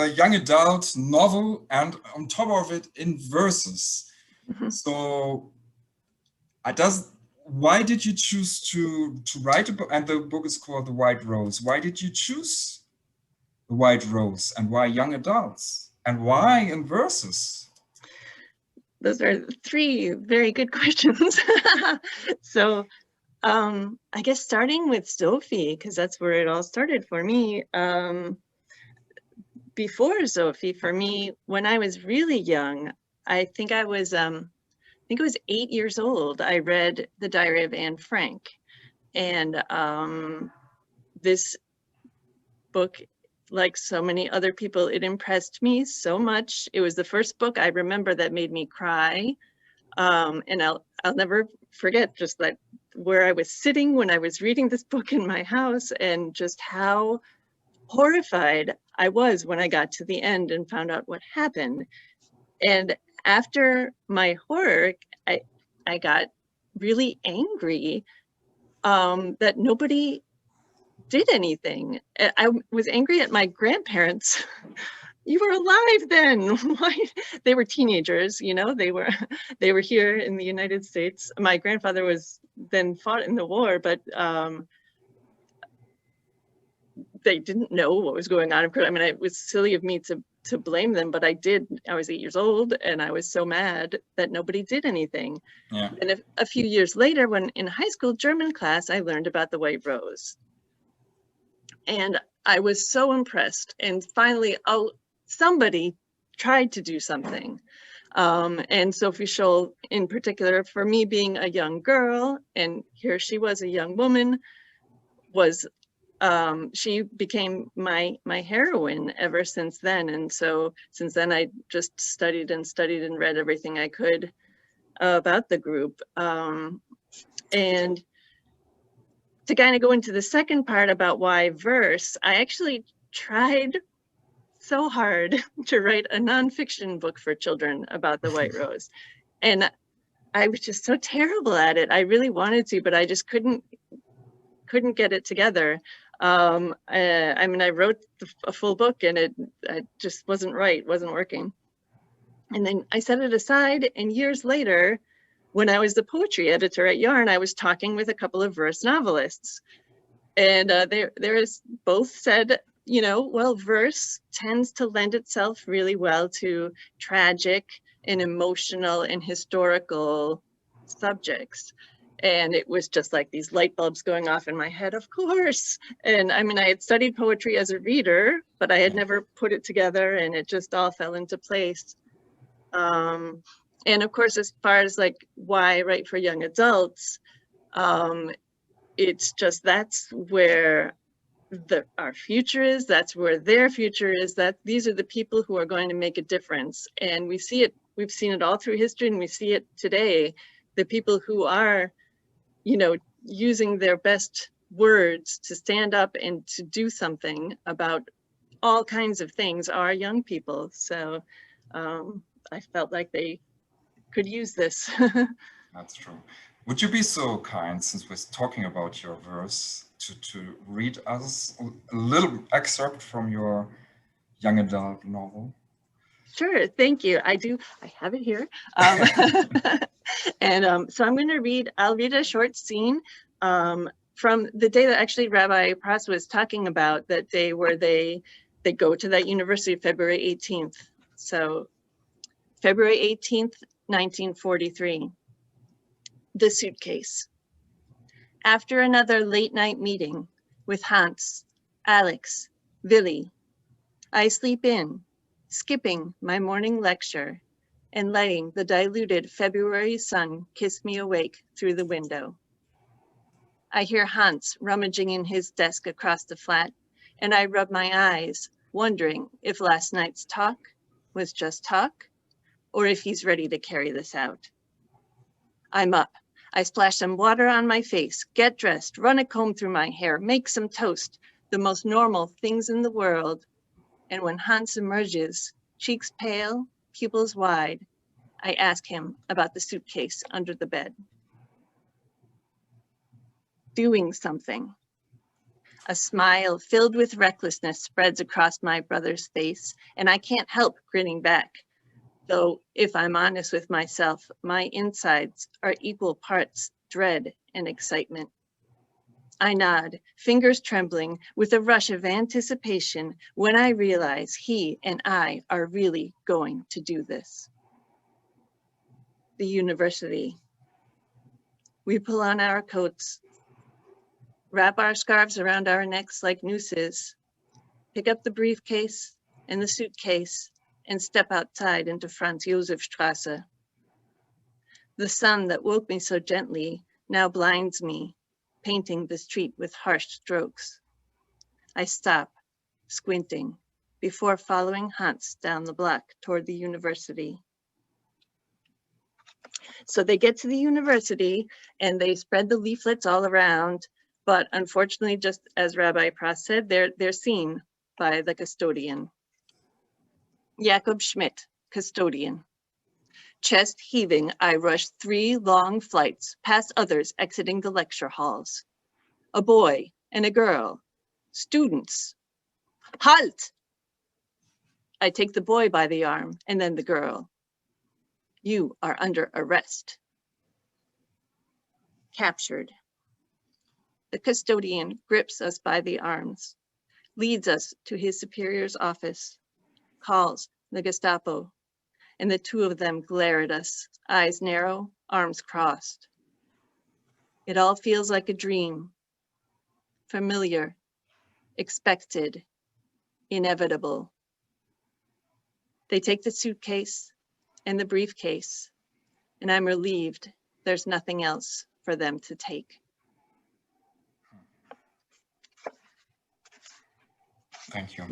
young adult novel, and on top of it, in verses. Mm-hmm. So why did you choose to write a book? And the book is called The White Rose. Why did you choose The White Rose, and why young adults, and why in verses? Those are three very good questions. So I guess starting with Sophie, because that's where it all started for me. Before Sophie, for me, when I was really young, I think it was 8 years old, I read The Diary of Anne Frank. And this book, like so many other people, it impressed me so much. It was the first book I remember that made me cry. And I'll never forget just that, where I was sitting when I was reading this book in my house, and just how horrified I was when I got to the end and found out what happened. And after my horror, I got really angry that nobody did anything. I was angry at my grandparents. You were alive then. Why? They were teenagers, you know, they were here in the United States. My grandfather was then fought in the war, but they didn't know what was going on. I mean, it was silly of me to blame them, but I did. I was 8 years old and I was so mad that nobody did anything. Yeah. And a few years later, when in high school German class, I learned about the White Rose. And I was so impressed. And finally, somebody tried to do something. And Sophie Scholl in particular, for me being a young girl, and here she was a young woman, was she became my heroine ever since then. And so since then I just studied and read everything I could about the group. And to kind of go into the second part about why verse, I actually tried so hard to write a nonfiction book for children about the White Rose. And I was just so terrible at it. I really wanted to, but I just couldn't get it together. I mean, I wrote a full book and it just wasn't right, wasn't working. And then I set it aside, and years later, when I was the poetry editor at Yarn, I was talking with a couple of verse novelists. And both said, you know, well, verse tends to lend itself really well to tragic and emotional and historical subjects. And it was just like these light bulbs going off in my head, of course. And I mean, I had studied poetry as a reader, but I had never put it together, and it just all fell into place. And of course, as far as like why write for young adults, it's just that's where our future is, that's where their future is, that these are the people who are going to make a difference. And we see it, we've seen it all through history, and we see it today. The people who are, you know, using their best words to stand up and to do something about all kinds of things are young people. So I felt like they could use this. That's true. Would you be so kind, since we're talking about your verse, to read us a little excerpt from your young adult novel? Sure, thank you. I have it here. And so I'm going to I'll read a short scene from the day that actually Rabbi Prass was talking about, that day where they go to that university, February 18th. So February 18th, 1943. The suitcase. After another late night meeting with Hans, Alex, Willy, I sleep in, skipping my morning lecture and letting the diluted February sun kiss me awake through the window. I hear Hans rummaging in his desk across the flat, and I rub my eyes, wondering if last night's talk was just talk, or if he's ready to carry this out. I'm up. I splash some water on my face, get dressed, run a comb through my hair, make some toast, the most normal things in the world. And when Hans emerges, cheeks pale, pupils wide, I ask him about the suitcase under the bed. Doing something. A smile filled with recklessness spreads across my brother's face, and I can't help grinning back. Though, if I'm honest with myself, my insides are equal parts dread and excitement. I nod, fingers trembling with a rush of anticipation when I realize he and I are really going to do this. The university. We pull on our coats, wrap our scarves around our necks like nooses, pick up the briefcase and the suitcase, and step outside into Franz Josefstrasse. The sun that woke me so gently now blinds me, painting the street with harsh strokes. I stop, squinting, before following Hans down the block toward the university. So they get to the university and they spread the leaflets all around, but unfortunately, just as Rabbi Prass said, they're seen by the custodian. Jakob Schmidt, custodian. Chest heaving, I rush 3 long flights past others exiting the lecture halls. A boy and a girl, Students, halt! I take the boy by the arm and then the girl. You are under arrest. Captured. The custodian grips us by the arms, leads us to his superior's office, calls the Gestapo, and the two of them glare at us, eyes narrow, arms crossed. It all feels like a dream, familiar, expected, inevitable. They take the suitcase and the briefcase, and I'm relieved there's nothing else for them to take. Thank you.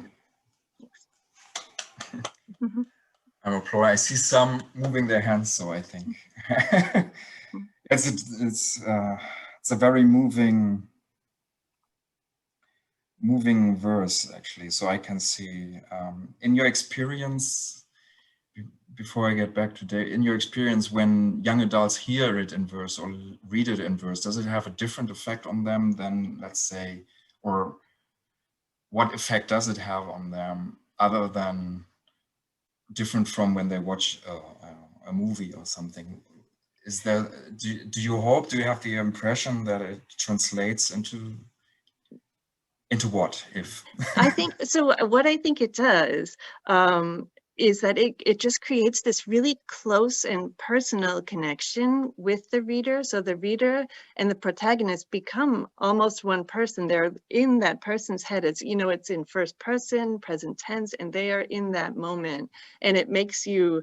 I'm applauding. I see some moving their hands, so I think it's a very moving verse, actually. So I can see in your experience, before I get back today, in your experience, when young adults hear it in verse or read it in verse, does it have a different effect on them than, let's say, or what effect does it have on them other than different from when they watch a movie or something? Is there, do you have the impression that it translates into what, if? I think, so what I think it does is that it just creates this really close and personal connection with the reader. So the reader and the protagonist become almost one person. They're in that person's head. It's, you know, it's in first person, present tense, and they are in that moment. And it makes you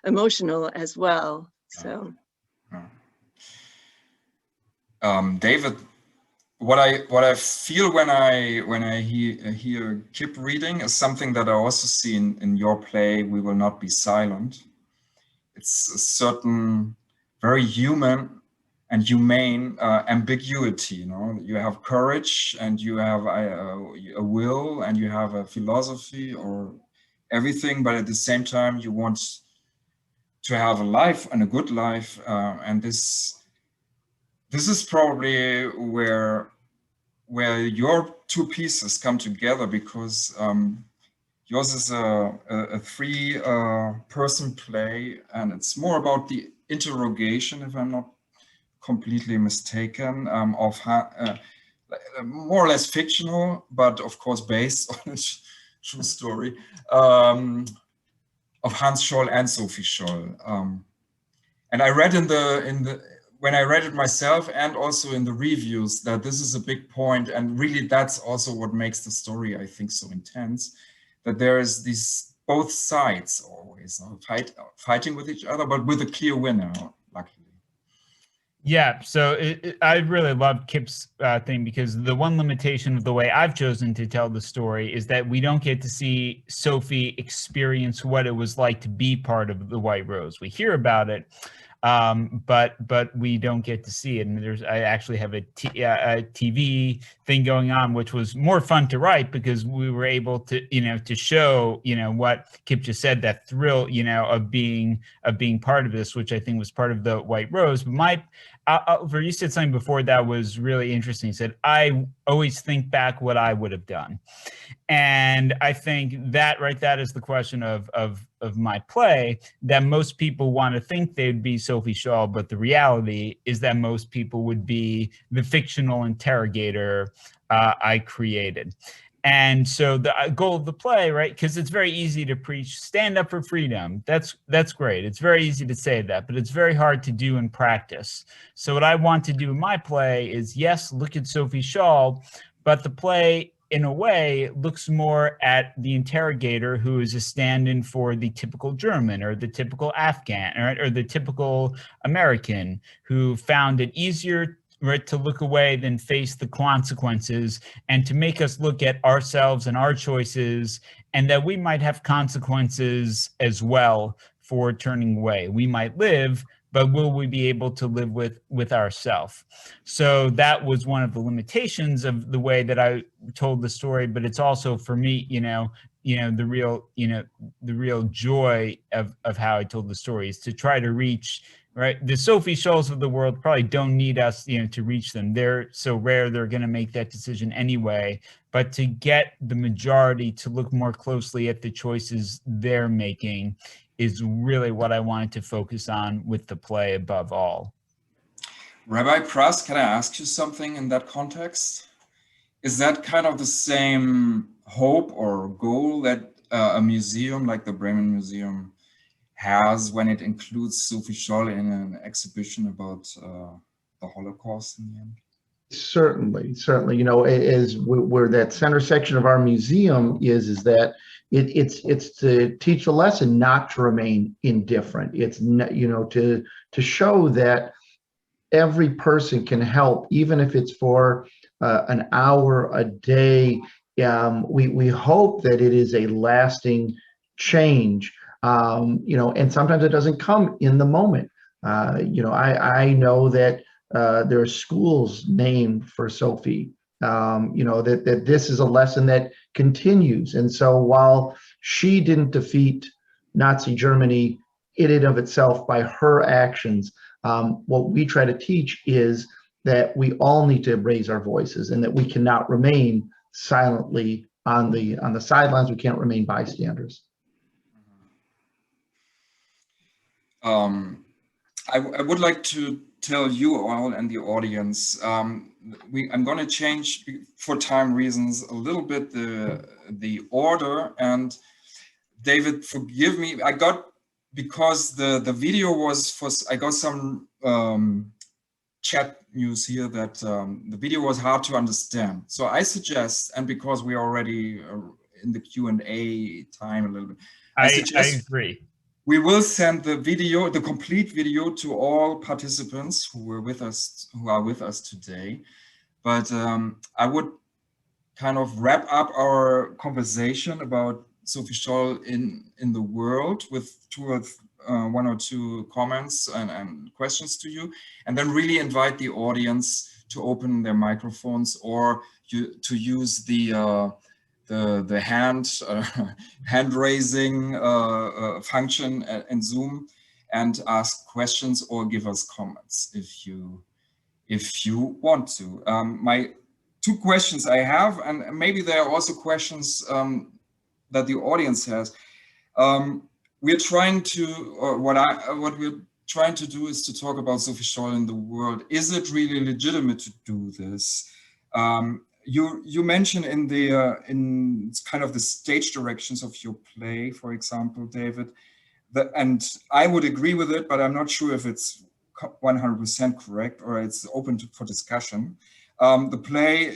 emotional as well. So. David, what I feel when I hear Kip reading is something that I also see in your play, We Will Not Be Silent. It's a certain very human and humane ambiguity. You know, you have courage and you have a will and you have a philosophy or everything, but at the same time you want to have a life and a good life, and this is probably where your two pieces come together, because yours is a three person play, and it's more about the interrogation, if I'm not completely mistaken, of more or less fictional, but of course based on a true story, of Hans Scholl and Sophie Scholl. And I read when I read it myself and also in the reviews, that this is a big point, and really that's also what makes the story, I think, so intense, that there is these both sides always fighting with each other, but with a clear winner, luckily. Yeah, so I really love Kip's thing, because the one limitation of the way I've chosen to tell the story is that we don't get to see Sophie experience what it was like to be part of the White Rose. We hear about it, but we don't get to see it. And I actually have a TV thing going on, which was more fun to write, because we were able to, to show, what Kip just said, that thrill, of being part of this, which I think was part of the White Rose. But you said something before that was really interesting. You said, I always think back what I would have done. And I think that that is the question of my play, that most people want to think they'd be Sophie Scholl, but the reality is that most people would be the fictional interrogator I created. And so the goal of the play, because it's very easy to preach, stand up for freedom. That's great. It's very easy to say that, but it's very hard to do in practice. So what I want to do in my play is, yes, look at Sophie Scholl, but the play, in a way, looks more at the interrogator, who is a stand-in for the typical German or the typical Afghan or the typical American, who found it easier to look away than face the consequences, and to make us look at ourselves and our choices, and that we might have consequences as well for turning away. We might live, but will we be able to live with ourselves? So that was one of the limitations of the way that I told the story, but it's also, for me, the real joy of how I told the story is to try to reach, right? The Sophie Scholls of the world probably don't need us, to reach them. They're so rare, they're going to make that decision anyway. But to get the majority to look more closely at the choices they're making is really what I wanted to focus on with the play above all. Rabbi Prass, can I ask you something in that context? Is that kind of the same hope or goal that a museum like the Bremen Museum has when it includes Sophie Scholl in an exhibition about the Holocaust in the end? Certainly. As where that center section of our museum is that it's to teach a lesson not to remain indifferent. It's to show that every person can help, even if it's for an hour a day. We hope that it is a lasting change. And sometimes it doesn't come in the moment. I know that there are schools named for Sophie. That this is a lesson that continues. And so while she didn't defeat Nazi Germany in and of itself by her actions, what we try to teach is that we all need to raise our voices and that we cannot remain silently on the sidelines. We can't remain bystanders. I would like to tell you all and the audience, I'm going to change for time reasons a little bit the order. And David, forgive me, because the video was I got some chat news here that the video was hard to understand. So I suggest, and because we are already in the Q&A time a little bit, I agree. We will send the complete video to all participants who are with us today. But I would kind of wrap up our conversation about Sophie Scholl in the world with one or two comments and questions to you, and then really invite the audience to open their microphones or to use the hand raising function in Zoom and ask questions or give us comments if you want to. My two questions I have, and maybe there are also questions that the audience has. We're trying to, or what we're trying to do is to talk about Sophie Scholl in the world. Is it really legitimate to do this? You mentioned in kind of the stage directions of your play, for example, David, and I would agree with it, but I'm not sure if it's 100% correct or it's open for discussion. The play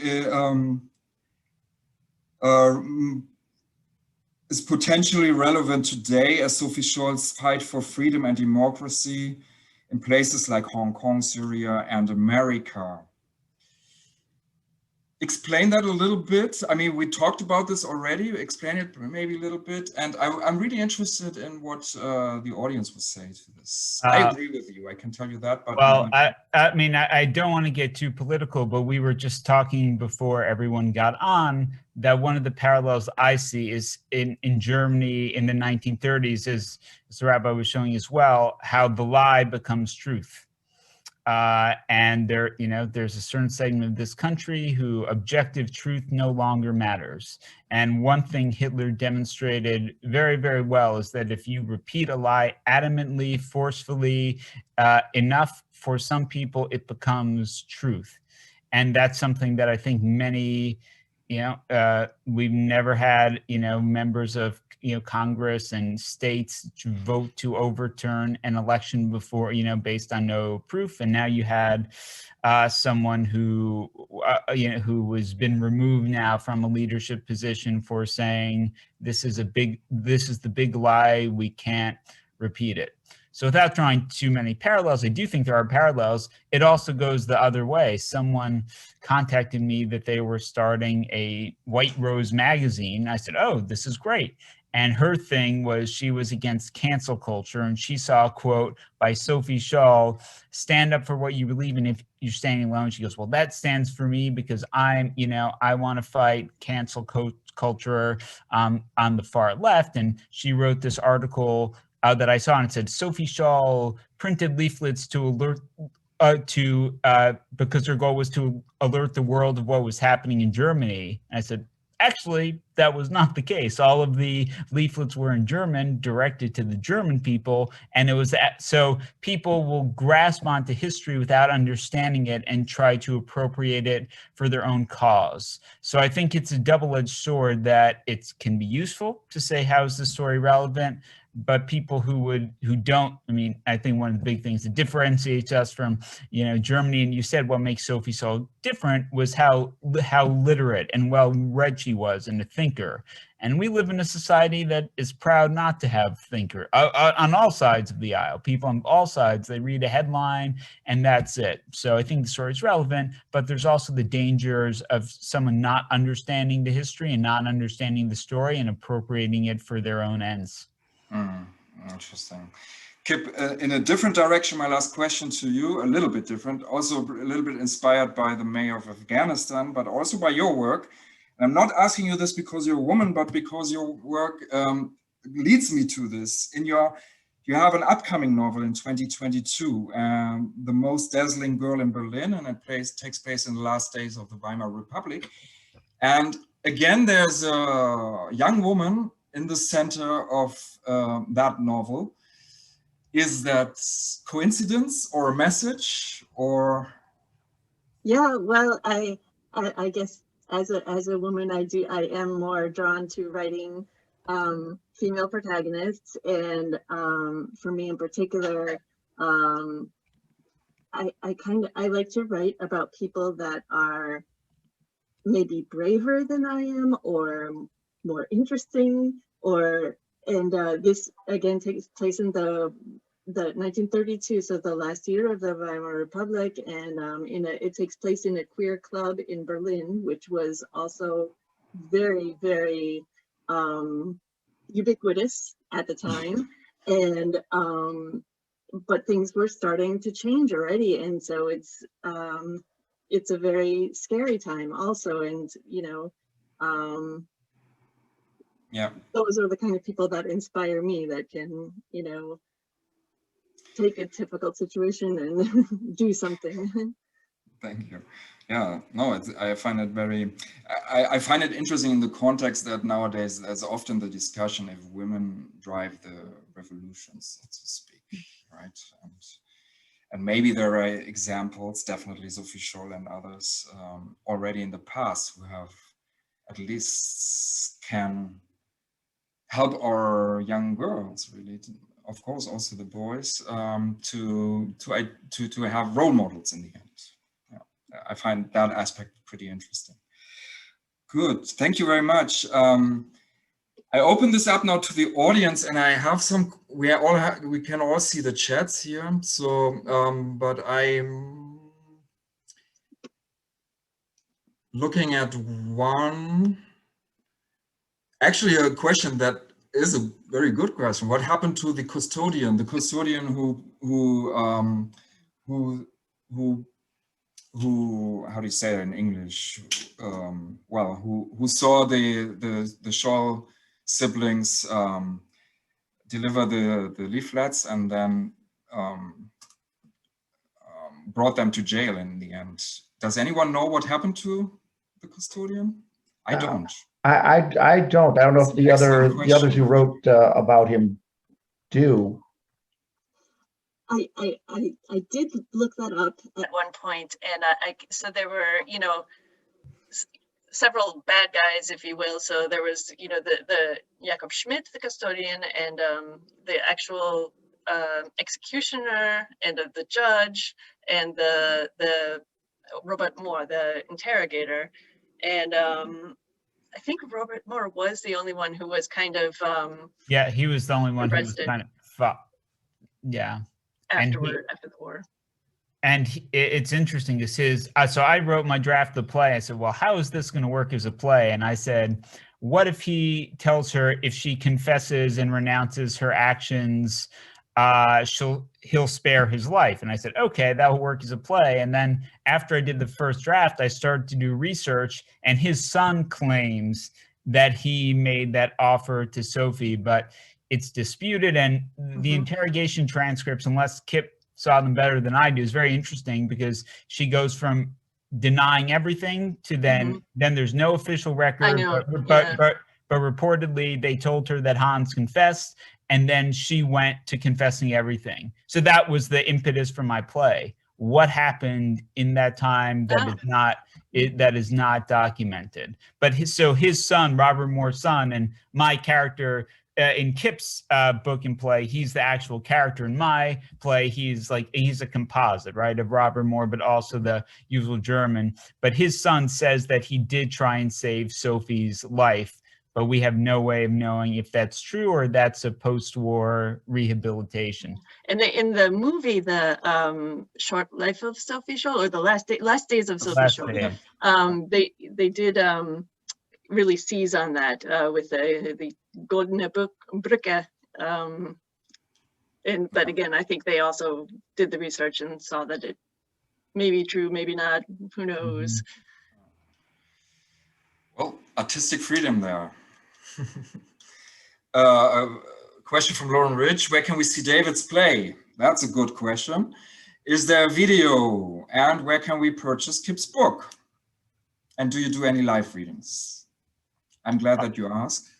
is potentially relevant today as Sophie Scholl's fight for freedom and democracy in places like Hong Kong, Syria, and America. Explain that a little bit. I mean, we talked about this already. Explain it maybe a little bit. And I'm really interested in what the audience would say to this. I agree with you, I can tell you that. But well, I mean, I don't want to get too political, but we were just talking before everyone got on that one of the parallels I see is in Germany in the 1930s, as the Rabbi was showing as well, how the lie becomes truth. And there's a certain segment of this country who objective truth no longer matters. And one thing Hitler demonstrated very, very well is that if you repeat a lie adamantly, forcefully, enough for some people, it becomes truth. And that's something that I think many, we've never had, members of, Congress and states to vote to overturn an election before, based on no proof. And now you had someone who has been removed now from a leadership position for saying this is the big lie, we can't repeat it. So without drawing too many parallels, I do think there are parallels. It also goes the other way. Someone contacted me that they were starting a White Rose magazine. I said, oh, this is great. And her thing was she was against cancel culture, and she saw a quote by Sophie Scholl, stand up for what you believe in if you're standing alone. She goes, well, that stands for me because I want to fight cancel culture on the far left. And she wrote this article that I saw, and it said, Sophie Scholl printed leaflets to alert because her goal was to alert the world of what was happening in Germany. And I said, actually, that was not the case. All of the leaflets were in German, directed to the German people, and it was so people will grasp onto history without understanding it and try to appropriate it for their own cause. So I think it's a double-edged sword that it can be useful to say, how is the story relevant? But people who don't, I mean, I think one of the big things that differentiates us from, Germany, and you said what makes Sophie Scholl different was how literate and well-read she was and a thinker. And we live in a society that is proud not to have thinker on all sides of the aisle. People on all sides, they read a headline and that's it. So I think the story is relevant, but there's also the dangers of someone not understanding the history and not understanding the story and appropriating it for their own ends. Interesting. Kip, in a different direction, my last question to you, a little bit different, also a little bit inspired by the mayor of Afghanistan, but also by your work. And I'm not asking you this because you're a woman, but because your work leads me to this. You have an upcoming novel in 2022, The Most Dazzling Girl in Berlin, and it takes place in the last days of the Weimar Republic. And again, there's a young woman in the center of that novel. Is that coincidence or a message, or? Yeah, well, I guess as a woman, I am more drawn to writing female protagonists, and for me in particular, I like to write about people that are maybe braver than I am, or more interesting, and this again takes place in the 1932, so the last year of the Weimar Republic, and it takes place in a queer club in Berlin, which was also very, very ubiquitous at the time, and but things were starting to change already, and so it's a very scary time also, and yeah, those are the kind of people that inspire me, that can, take a difficult situation and do something. Thank you. Yeah, no, I find it I find it interesting in the context that nowadays there's often the discussion if women drive the revolutions, so to speak, right? And maybe there are examples, definitely Sophie Scholl and others already in the past who have at least can help our young girls, really, of course also the boys, to have role models in the end. Yeah, I find that aspect pretty interesting. Good, thank you very much. I open this up now to the audience, and I have some. We can all see the chats here. So, but I'm looking at one. Actually, a question that is a very good question. What happened to the custodian? The custodian who how do you say it in English? Well, who saw the Scholl siblings deliver the leaflets and then brought them to jail in the end. Does anyone know what happened to the custodian? I don't. I don't. I don't know if the others who wrote about him do. I did look that up at one point, and so there were, several bad guys, if you will. So there was, the Jakob Schmidt, the custodian, and the actual executioner, and the judge, and the Robert Moore, the interrogator, and I think Robert Moore was the only one who was kind of yeah, he was the only one arrested. who was kind of yeah. After the war. And it's interesting because so I wrote my draft of the play. I said, well, how is this going to work as a play? And I said, what if he tells her if she confesses and renounces her actions, he'll spare his life? And I said, okay, that will work as a play. And then after I did the first draft, I started to do research, and his son claims that he made that offer to Sophie, but it's disputed. And the interrogation transcripts, unless Kip saw them better than I do, is very interesting because she goes from denying everything to then there's no official record. I know, But reportedly they told her that Hans confessed, and then she went to confessing everything. So that was the impetus for my play. What happened in that time that is not documented? But his son, Robert Moore's son, and my character in Kip's book and play, he's the actual character. In my play, he's a composite, right, of Robert Moore, but also the usual German. But his son says that he did try and save Sophie's life, but we have no way of knowing if that's true or that's a post-war rehabilitation. And in the movie, the Short Life of Sophie Scholl, or the Last Days of Sophie Scholl, they did really seize on that with the Goldene Brücke. But again, I think they also did the research and saw that it may be true, maybe not, who knows. Well, artistic freedom there. A question from Lauren Rich: where can we see David's play? That's a good question. Is there a video? And where can we purchase Kip's book? And do you do any live readings? I'm glad that you asked.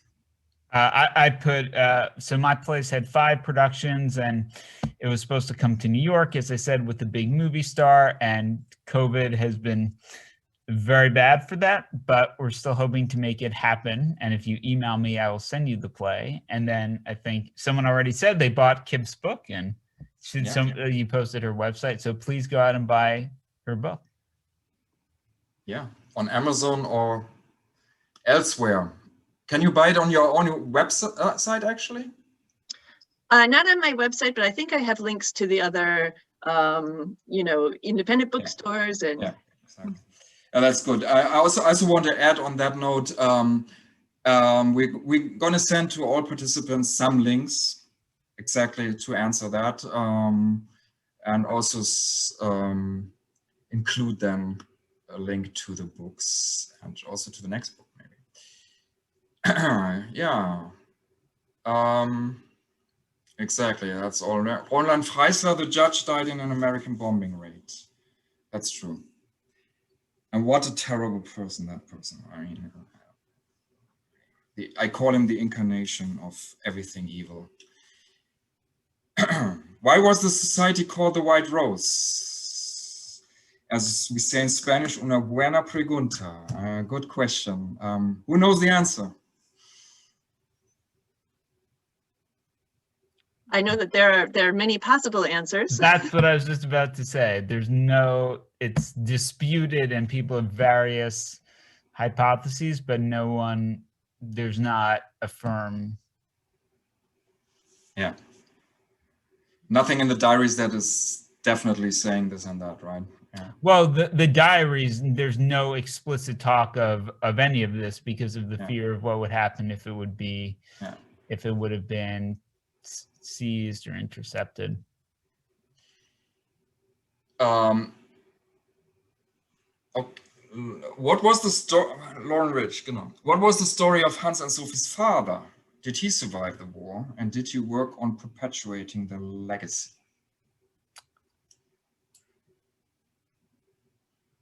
I put, so my place had 5 productions, and it was supposed to come to New York, as I said, with the big movie star, and COVID has been very bad for that, but we're still hoping to make it happen. And if you email me, I will send you the play. And then I think someone already said they bought Kip's book, and you posted her website. So please go out and buy her book. Yeah, on Amazon or elsewhere. Can you buy it on your own website actually? Not on my website, but I think I have links to the other, independent bookstores. And yeah, exactly. That's good. I also want to add on that note, we're going to send to all participants some links exactly to answer that, and also include them a link to the books and also to the next book maybe. Yeah, exactly. That's all. Orlan Freisler, the judge, died in an American bombing raid. That's true. And what a terrible person that person. I mean, I call him the incarnation of everything evil. Why was the society called the White Rose? As we say in Spanish, una buena pregunta. Good question. Who knows the answer? I know that there are many possible answers. That's what I was just about to say. It's disputed and people have various hypotheses, but there's not a firm. Yeah. Nothing in the diaries that is definitely saying this and that, right? Yeah. Well, the diaries, there's no explicit talk of any of this because of the fear of what would happen if it would have been seized or intercepted. What was the story, Lauren Rich, what was the story of Hans and Sophie's father? Did he survive the war, and did you work on perpetuating the legacy?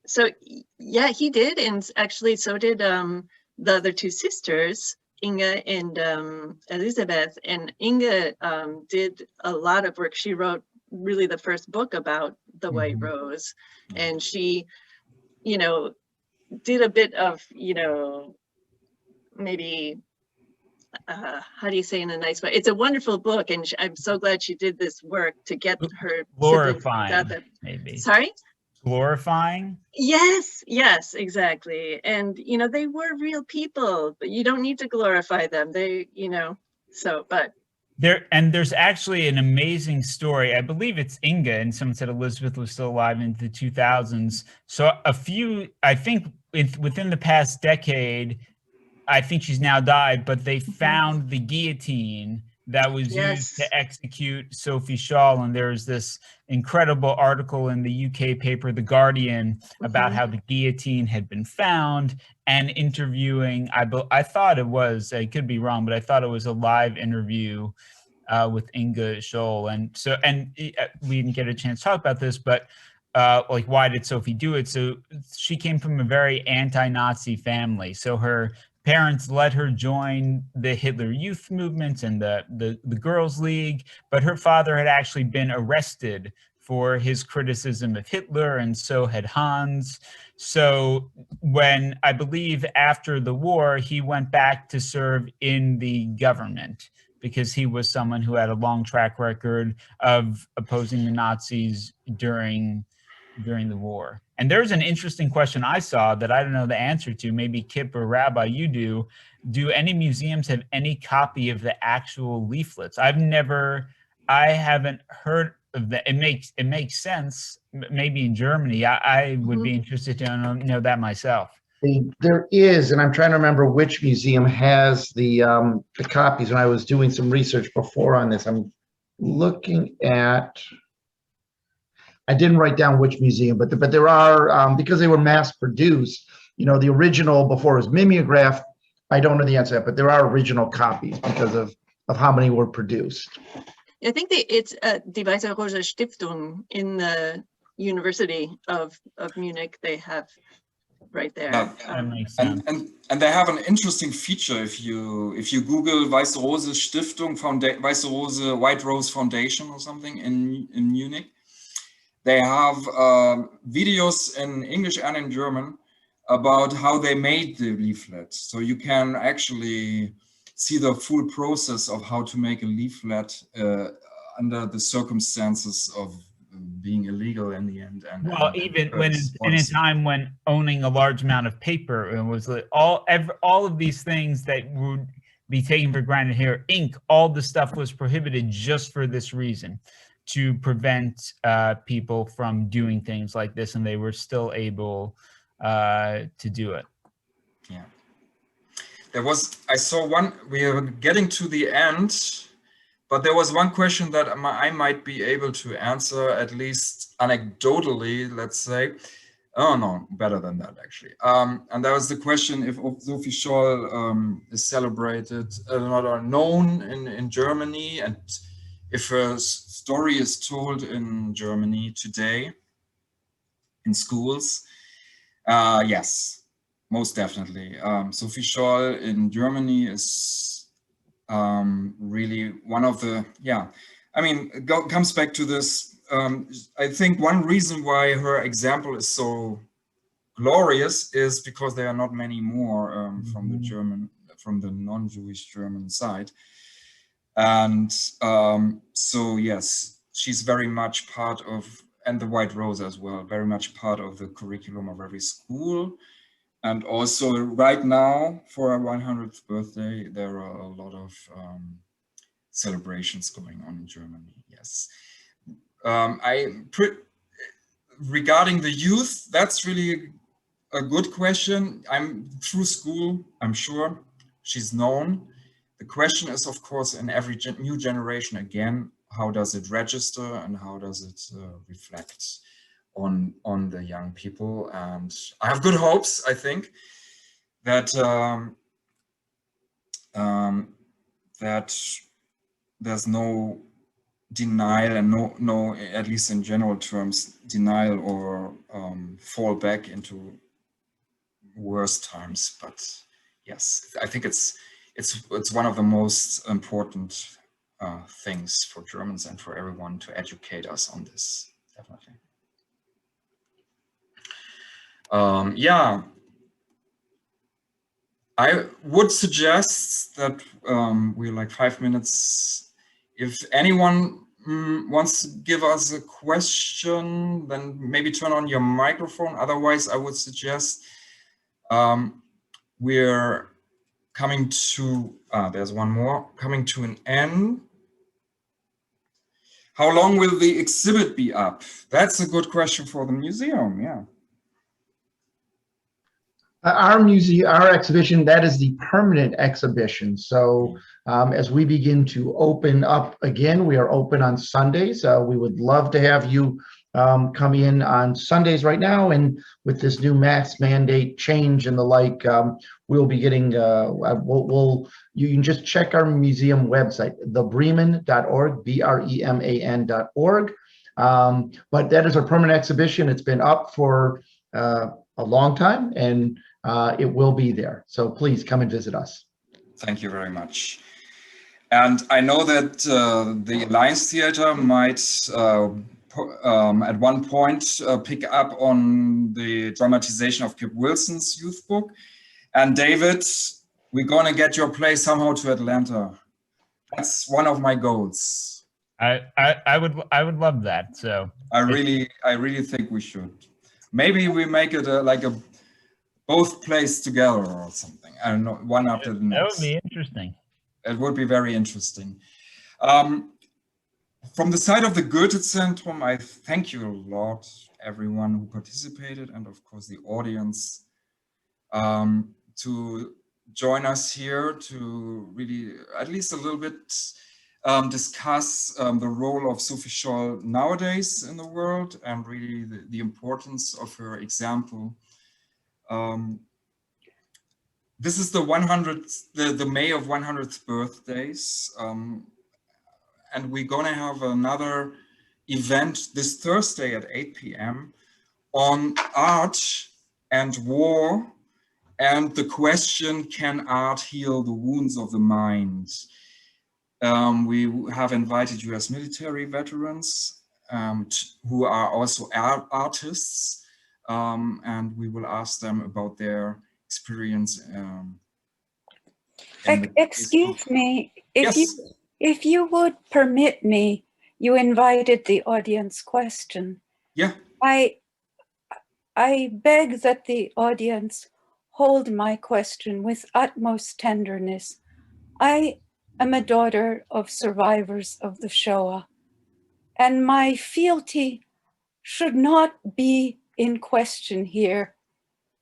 So yeah, he did, and actually so did the other 2 sisters, Inge and Elizabeth. And Inge did a lot of work. She wrote really the first book about the White Rose, and she, did a bit of, maybe, how do you say in a nice way? It's a wonderful book, and I'm so glad she did this work to get her glorifying, maybe. Sorry? Glorifying? Yes, exactly. And, they were real people, but you don't need to glorify them. But. There's actually an amazing story. I believe it's Inge, and someone said Elizabeth was still alive in the 2000s. So I think within the past decade, I think she's now died, but they found the guillotine that was Yes. used to execute Sophie Scholl. And there's this incredible article in the UK paper, The Guardian, about how the guillotine had been found, and interviewing, I thought it was, I could be wrong, but I thought it was a live interview with Inga Scholl. And we didn't get a chance to talk about this, but like, why did Sophie do it? So she came from a very anti-Nazi family. So her parents let her join the Hitler Youth movement and the Girls League, but her father had actually been arrested for his criticism of Hitler, and so had Hans. So when, I believe after the war, he went back to serve in the government, because he was someone who had a long track record of opposing the Nazis during the war. And there's an interesting question I saw that I don't know the answer to. Maybe Kip or Rabbi, you do. Do any museums have any copy of the actual leaflets? I haven't heard of that. It makes sense. Maybe in Germany. I would be interested to know that myself. There is, and I'm trying to remember which museum has the copies. When I was doing some research before on this, I'm looking at. I didn't write down which museum, but there are, because they were mass produced, the original before it was mimeographed, I don't know the answer, but there are original copies because of how many were produced. I think it's die Weiße Rose Stiftung in the University of Munich. They have right there. That makes sense. And they have an interesting feature. If you Google Weiße Rose Stiftung, White Rose Foundation or something in Munich, they have videos in English and in German about how they made the leaflet. So you can actually see the full process of how to make a leaflet under the circumstances of being illegal in the end. Well, even when in a time when owning a large amount of paper, it was all of these things that would be taken for granted here, ink, all the stuff was prohibited just for this reason, to prevent people from doing things like this, and they were still able to do it. Yeah. I saw one, we are getting to the end, but there was one question that I might be able to answer, at least anecdotally, let's say. Oh no, better than that actually. And that was the question if Sophie Scholl is celebrated, not or known in Germany, and if her story is told in Germany today in schools. Yes, most definitely. Sophie Scholl in Germany is really one of the, comes back to this. I think one reason why her example is so glorious is because there are not many more from the non-Jewish German side. And so, yes, she's very much part of, and the White Rose as well, very much part of the curriculum of every school. And also right now, for our 100th birthday, there are a lot of celebrations going on in Germany, yes. Regarding the youth, that's really a good question. I'm through school, I'm sure she's known. The question is, of course, in every new generation, again, how does it register and how does it reflect on the young people? And I have good hopes, I think, that that there's no denial and no, at least in general terms, denial or fall back into worse times. But yes, I think it's one of the most important things for Germans and for everyone to educate us on this, definitely. Yeah, I would suggest that we're like 5 minutes. If anyone wants to give us a question, then maybe turn on your microphone. Otherwise, I would suggest we're coming to, there's one more, coming to an end. How long will the exhibit be up? That's a good question for the museum, yeah. Our museum, our exhibition, that is the permanent exhibition. So as we begin to open up again, we are open on Sundays. We would love to have you come in on Sundays right now. And with this new mask mandate change and the like, we'll be getting, you can just check our museum website, thebreman.org, BREMAN.org. But that is our permanent exhibition. It's been up for a long time, and it will be there. So please come and visit us. Thank you very much. And I know that the Alliance Theater might at one point pick up on the dramatization of Kip Wilson's youth book. And David, we're gonna get your play somehow to Atlanta. That's one of my goals. I would love that. So I really think we should. Maybe we make it like a both plays together or something. I don't know, one after the next. That would be interesting. It would be very interesting. From the side of the Goethe-Zentrum, I thank you a lot, everyone who participated, and of course the audience, to join us here to really, at least a little bit, discuss the role of Sophie Scholl nowadays in the world, and really the importance of her example. This is the 100th, the May of 100th birthdays, and we're gonna have another event this Thursday at 8 p.m. on art and war, and the question, can art heal the wounds of the mind? We have invited US military veterans who are also artists, and we will ask them about their experience. Excuse me, Yes. if you would permit me, you invited the audience question. Yeah. I beg that the audience hold my question with utmost tenderness. I am a daughter of survivors of the Shoah, and my fealty should not be in question here.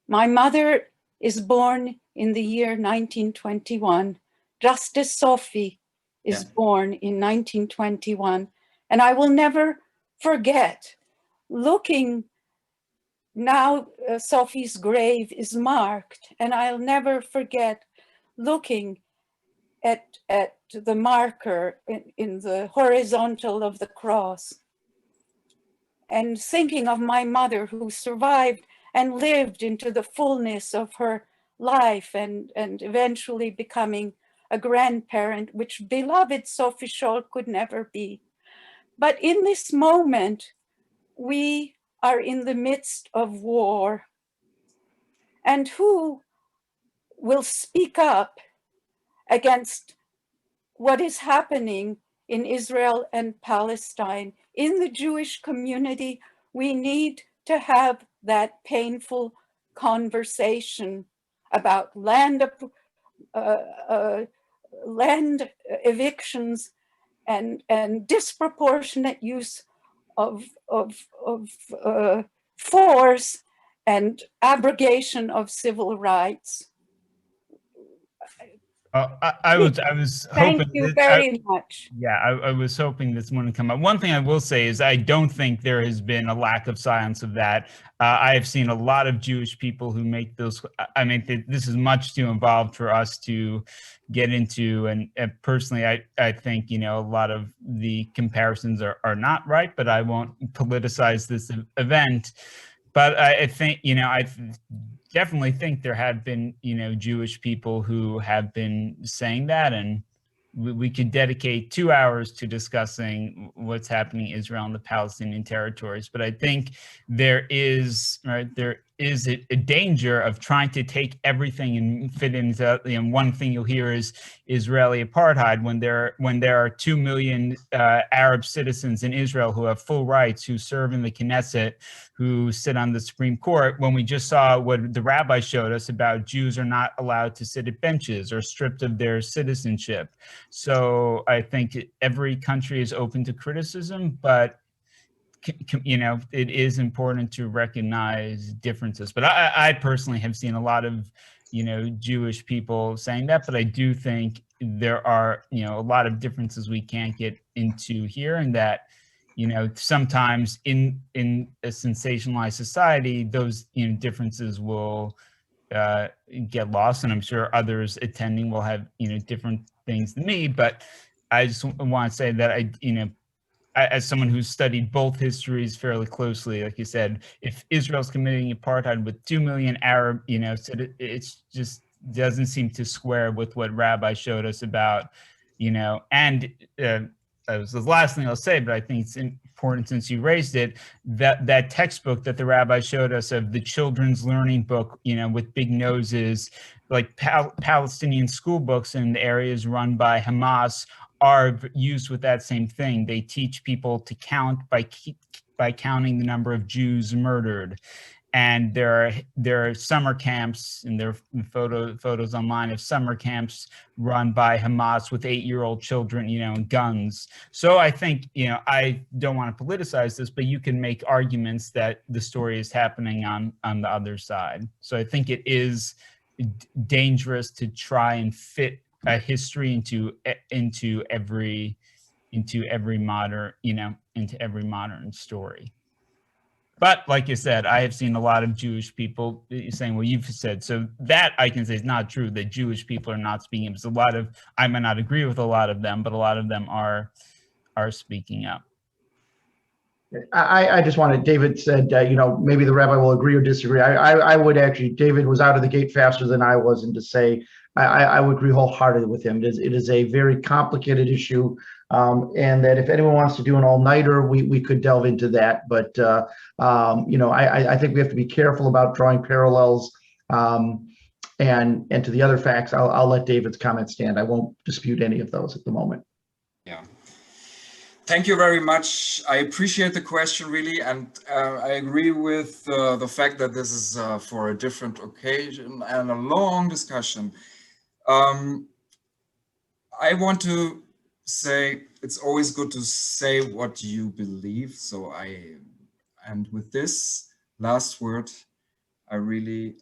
My mother is born in the year 1921, just as Sophie is born in 1921. And I will never forget looking, now Sophie's grave is marked, and I'll never forget looking at the marker in the horizontal of the cross and thinking of my mother who survived and lived into the fullness of her life and eventually becoming a grandparent, which beloved Sophie Scholl could never be. But in this moment, we are in the midst of war. And who will speak up against what is happening in Israel and Palestine? In the Jewish community, we need to have that painful conversation about land evictions and disproportionate use of force and abrogation of civil rights. I was Thank hoping. you very much. Yeah, I was hoping this one would come up. One thing I will say is I don't think there has been a lack of silence of that. I have seen a lot of Jewish people who make those. I mean, this is much too involved for us to get into. And personally, I think, you know, a lot of the comparisons are not right, but I won't politicize this event. But I think, you know, I definitely think there have been, you know, Jewish people who have been saying that, and we could dedicate 2 hours to discussing what's happening in Israel and the Palestinian territories. But I think there is a danger of trying to take everything and fit into, you know, one thing you'll hear is Israeli apartheid when there are 2 million Arab citizens in Israel who have full rights, who serve in the Knesset, who sit on the Supreme Court, when we just saw what the Rabbi showed us about Jews are not allowed to sit at benches or stripped of their citizenship. So I think every country is open to criticism, but you know, it is important to recognize differences. But I personally have seen a lot of, you know, Jewish people saying that, but I do think there are, you know, a lot of differences we can't get into here, and that, you know, sometimes in a sensationalized society, those, you know, differences will get lost, and I'm sure others attending will have, you know, different things than me. But I just want to say that I, you know, as someone who's studied both histories fairly closely, like you said, if Israel's committing apartheid with 2 million Arab, you know, so it's just doesn't seem to square with what Rabbi showed us about, you know, and that was the last thing I'll say, but I think it's important since you raised it, that textbook that the Rabbi showed us of the children's learning book, you know, with big noses, like Palestinian school books in the areas run by Hamas, are used with that same thing. They teach people to count by counting the number of Jews murdered. And there are summer camps, and there are photos online of summer camps run by Hamas with 8-year-old children, you know, and guns. So I think, you know, I don't want to politicize this, but you can make arguments that the story is happening on the other side. So I think it is dangerous to try and fit a history into every modern, you know, into every modern story. But like you said, I have seen a lot of Jewish people saying, well, you've said, so that I can say is not true, that Jewish people are not speaking up. There's a lot of, I might not agree with a lot of them, but a lot of them are speaking up. I just wanted, David said, you know, maybe the rabbi will agree or disagree. I would actually, David was out of the gate faster than I was, and to say, I would agree wholeheartedly with him. It is a very complicated issue, and that if anyone wants to do an all-nighter, we could delve into that. But, you know, I think we have to be careful about drawing parallels. And to the other facts, I'll let David's comment stand. I won't dispute any of those at the moment. Yeah. Thank you very much. I appreciate the question, really, and I agree with the fact that this is for a different occasion and a long discussion. I want to say it's always good to say what you believe. So and with this last word, I really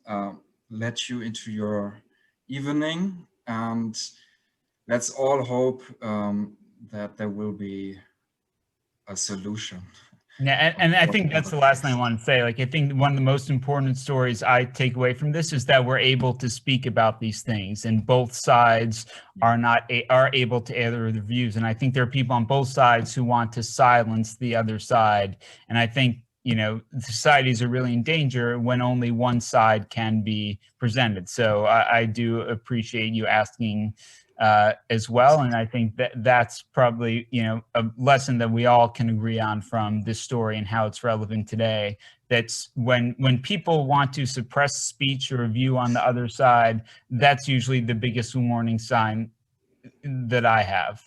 let you into your evening, and let's all hope that there will be a solution. Yeah, and I think that's the last thing I want to say. Like, I think one of the most important stories I take away from this is that we're able to speak about these things, and both sides are able to air their views. And I think there are people on both sides who want to silence the other side. And I think, you know, societies are really in danger when only one side can be presented. So I do appreciate you asking as well, and I think that's probably, you know, a lesson that we all can agree on from this story and how it's relevant today. That's when people want to suppress speech or a view on the other side, that's usually the biggest warning sign that I have,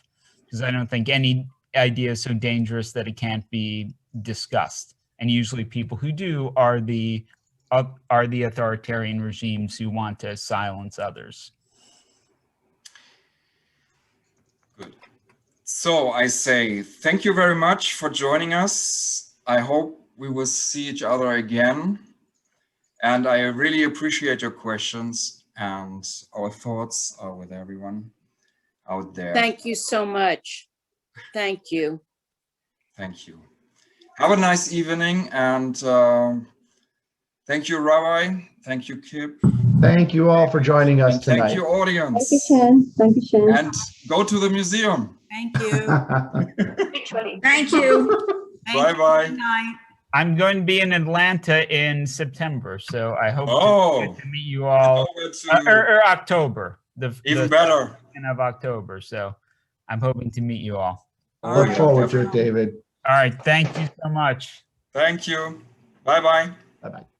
because I don't think any idea is so dangerous that it can't be discussed. And usually people who do are the authoritarian regimes who want to silence others. Good. So I say thank you very much for joining us. I hope we will see each other again. And I really appreciate your questions, and our thoughts are with everyone out there. Thank you so much. Thank you. Thank you. Have a nice evening, and thank you, Rabbi. Thank you, Kip. Thank you all for joining us tonight. Thank you, audience. Thank you, Shen. Thank you, Shen. And go to the museum. Thank you. Thank you. Bye-bye. I'm going to be in Atlanta in September, so I hope to meet you all, or October. Even better. Of October, so I'm hoping to meet you all. Look forward to it, David. All right, thank you so much. Thank you. Bye-bye. Bye-bye.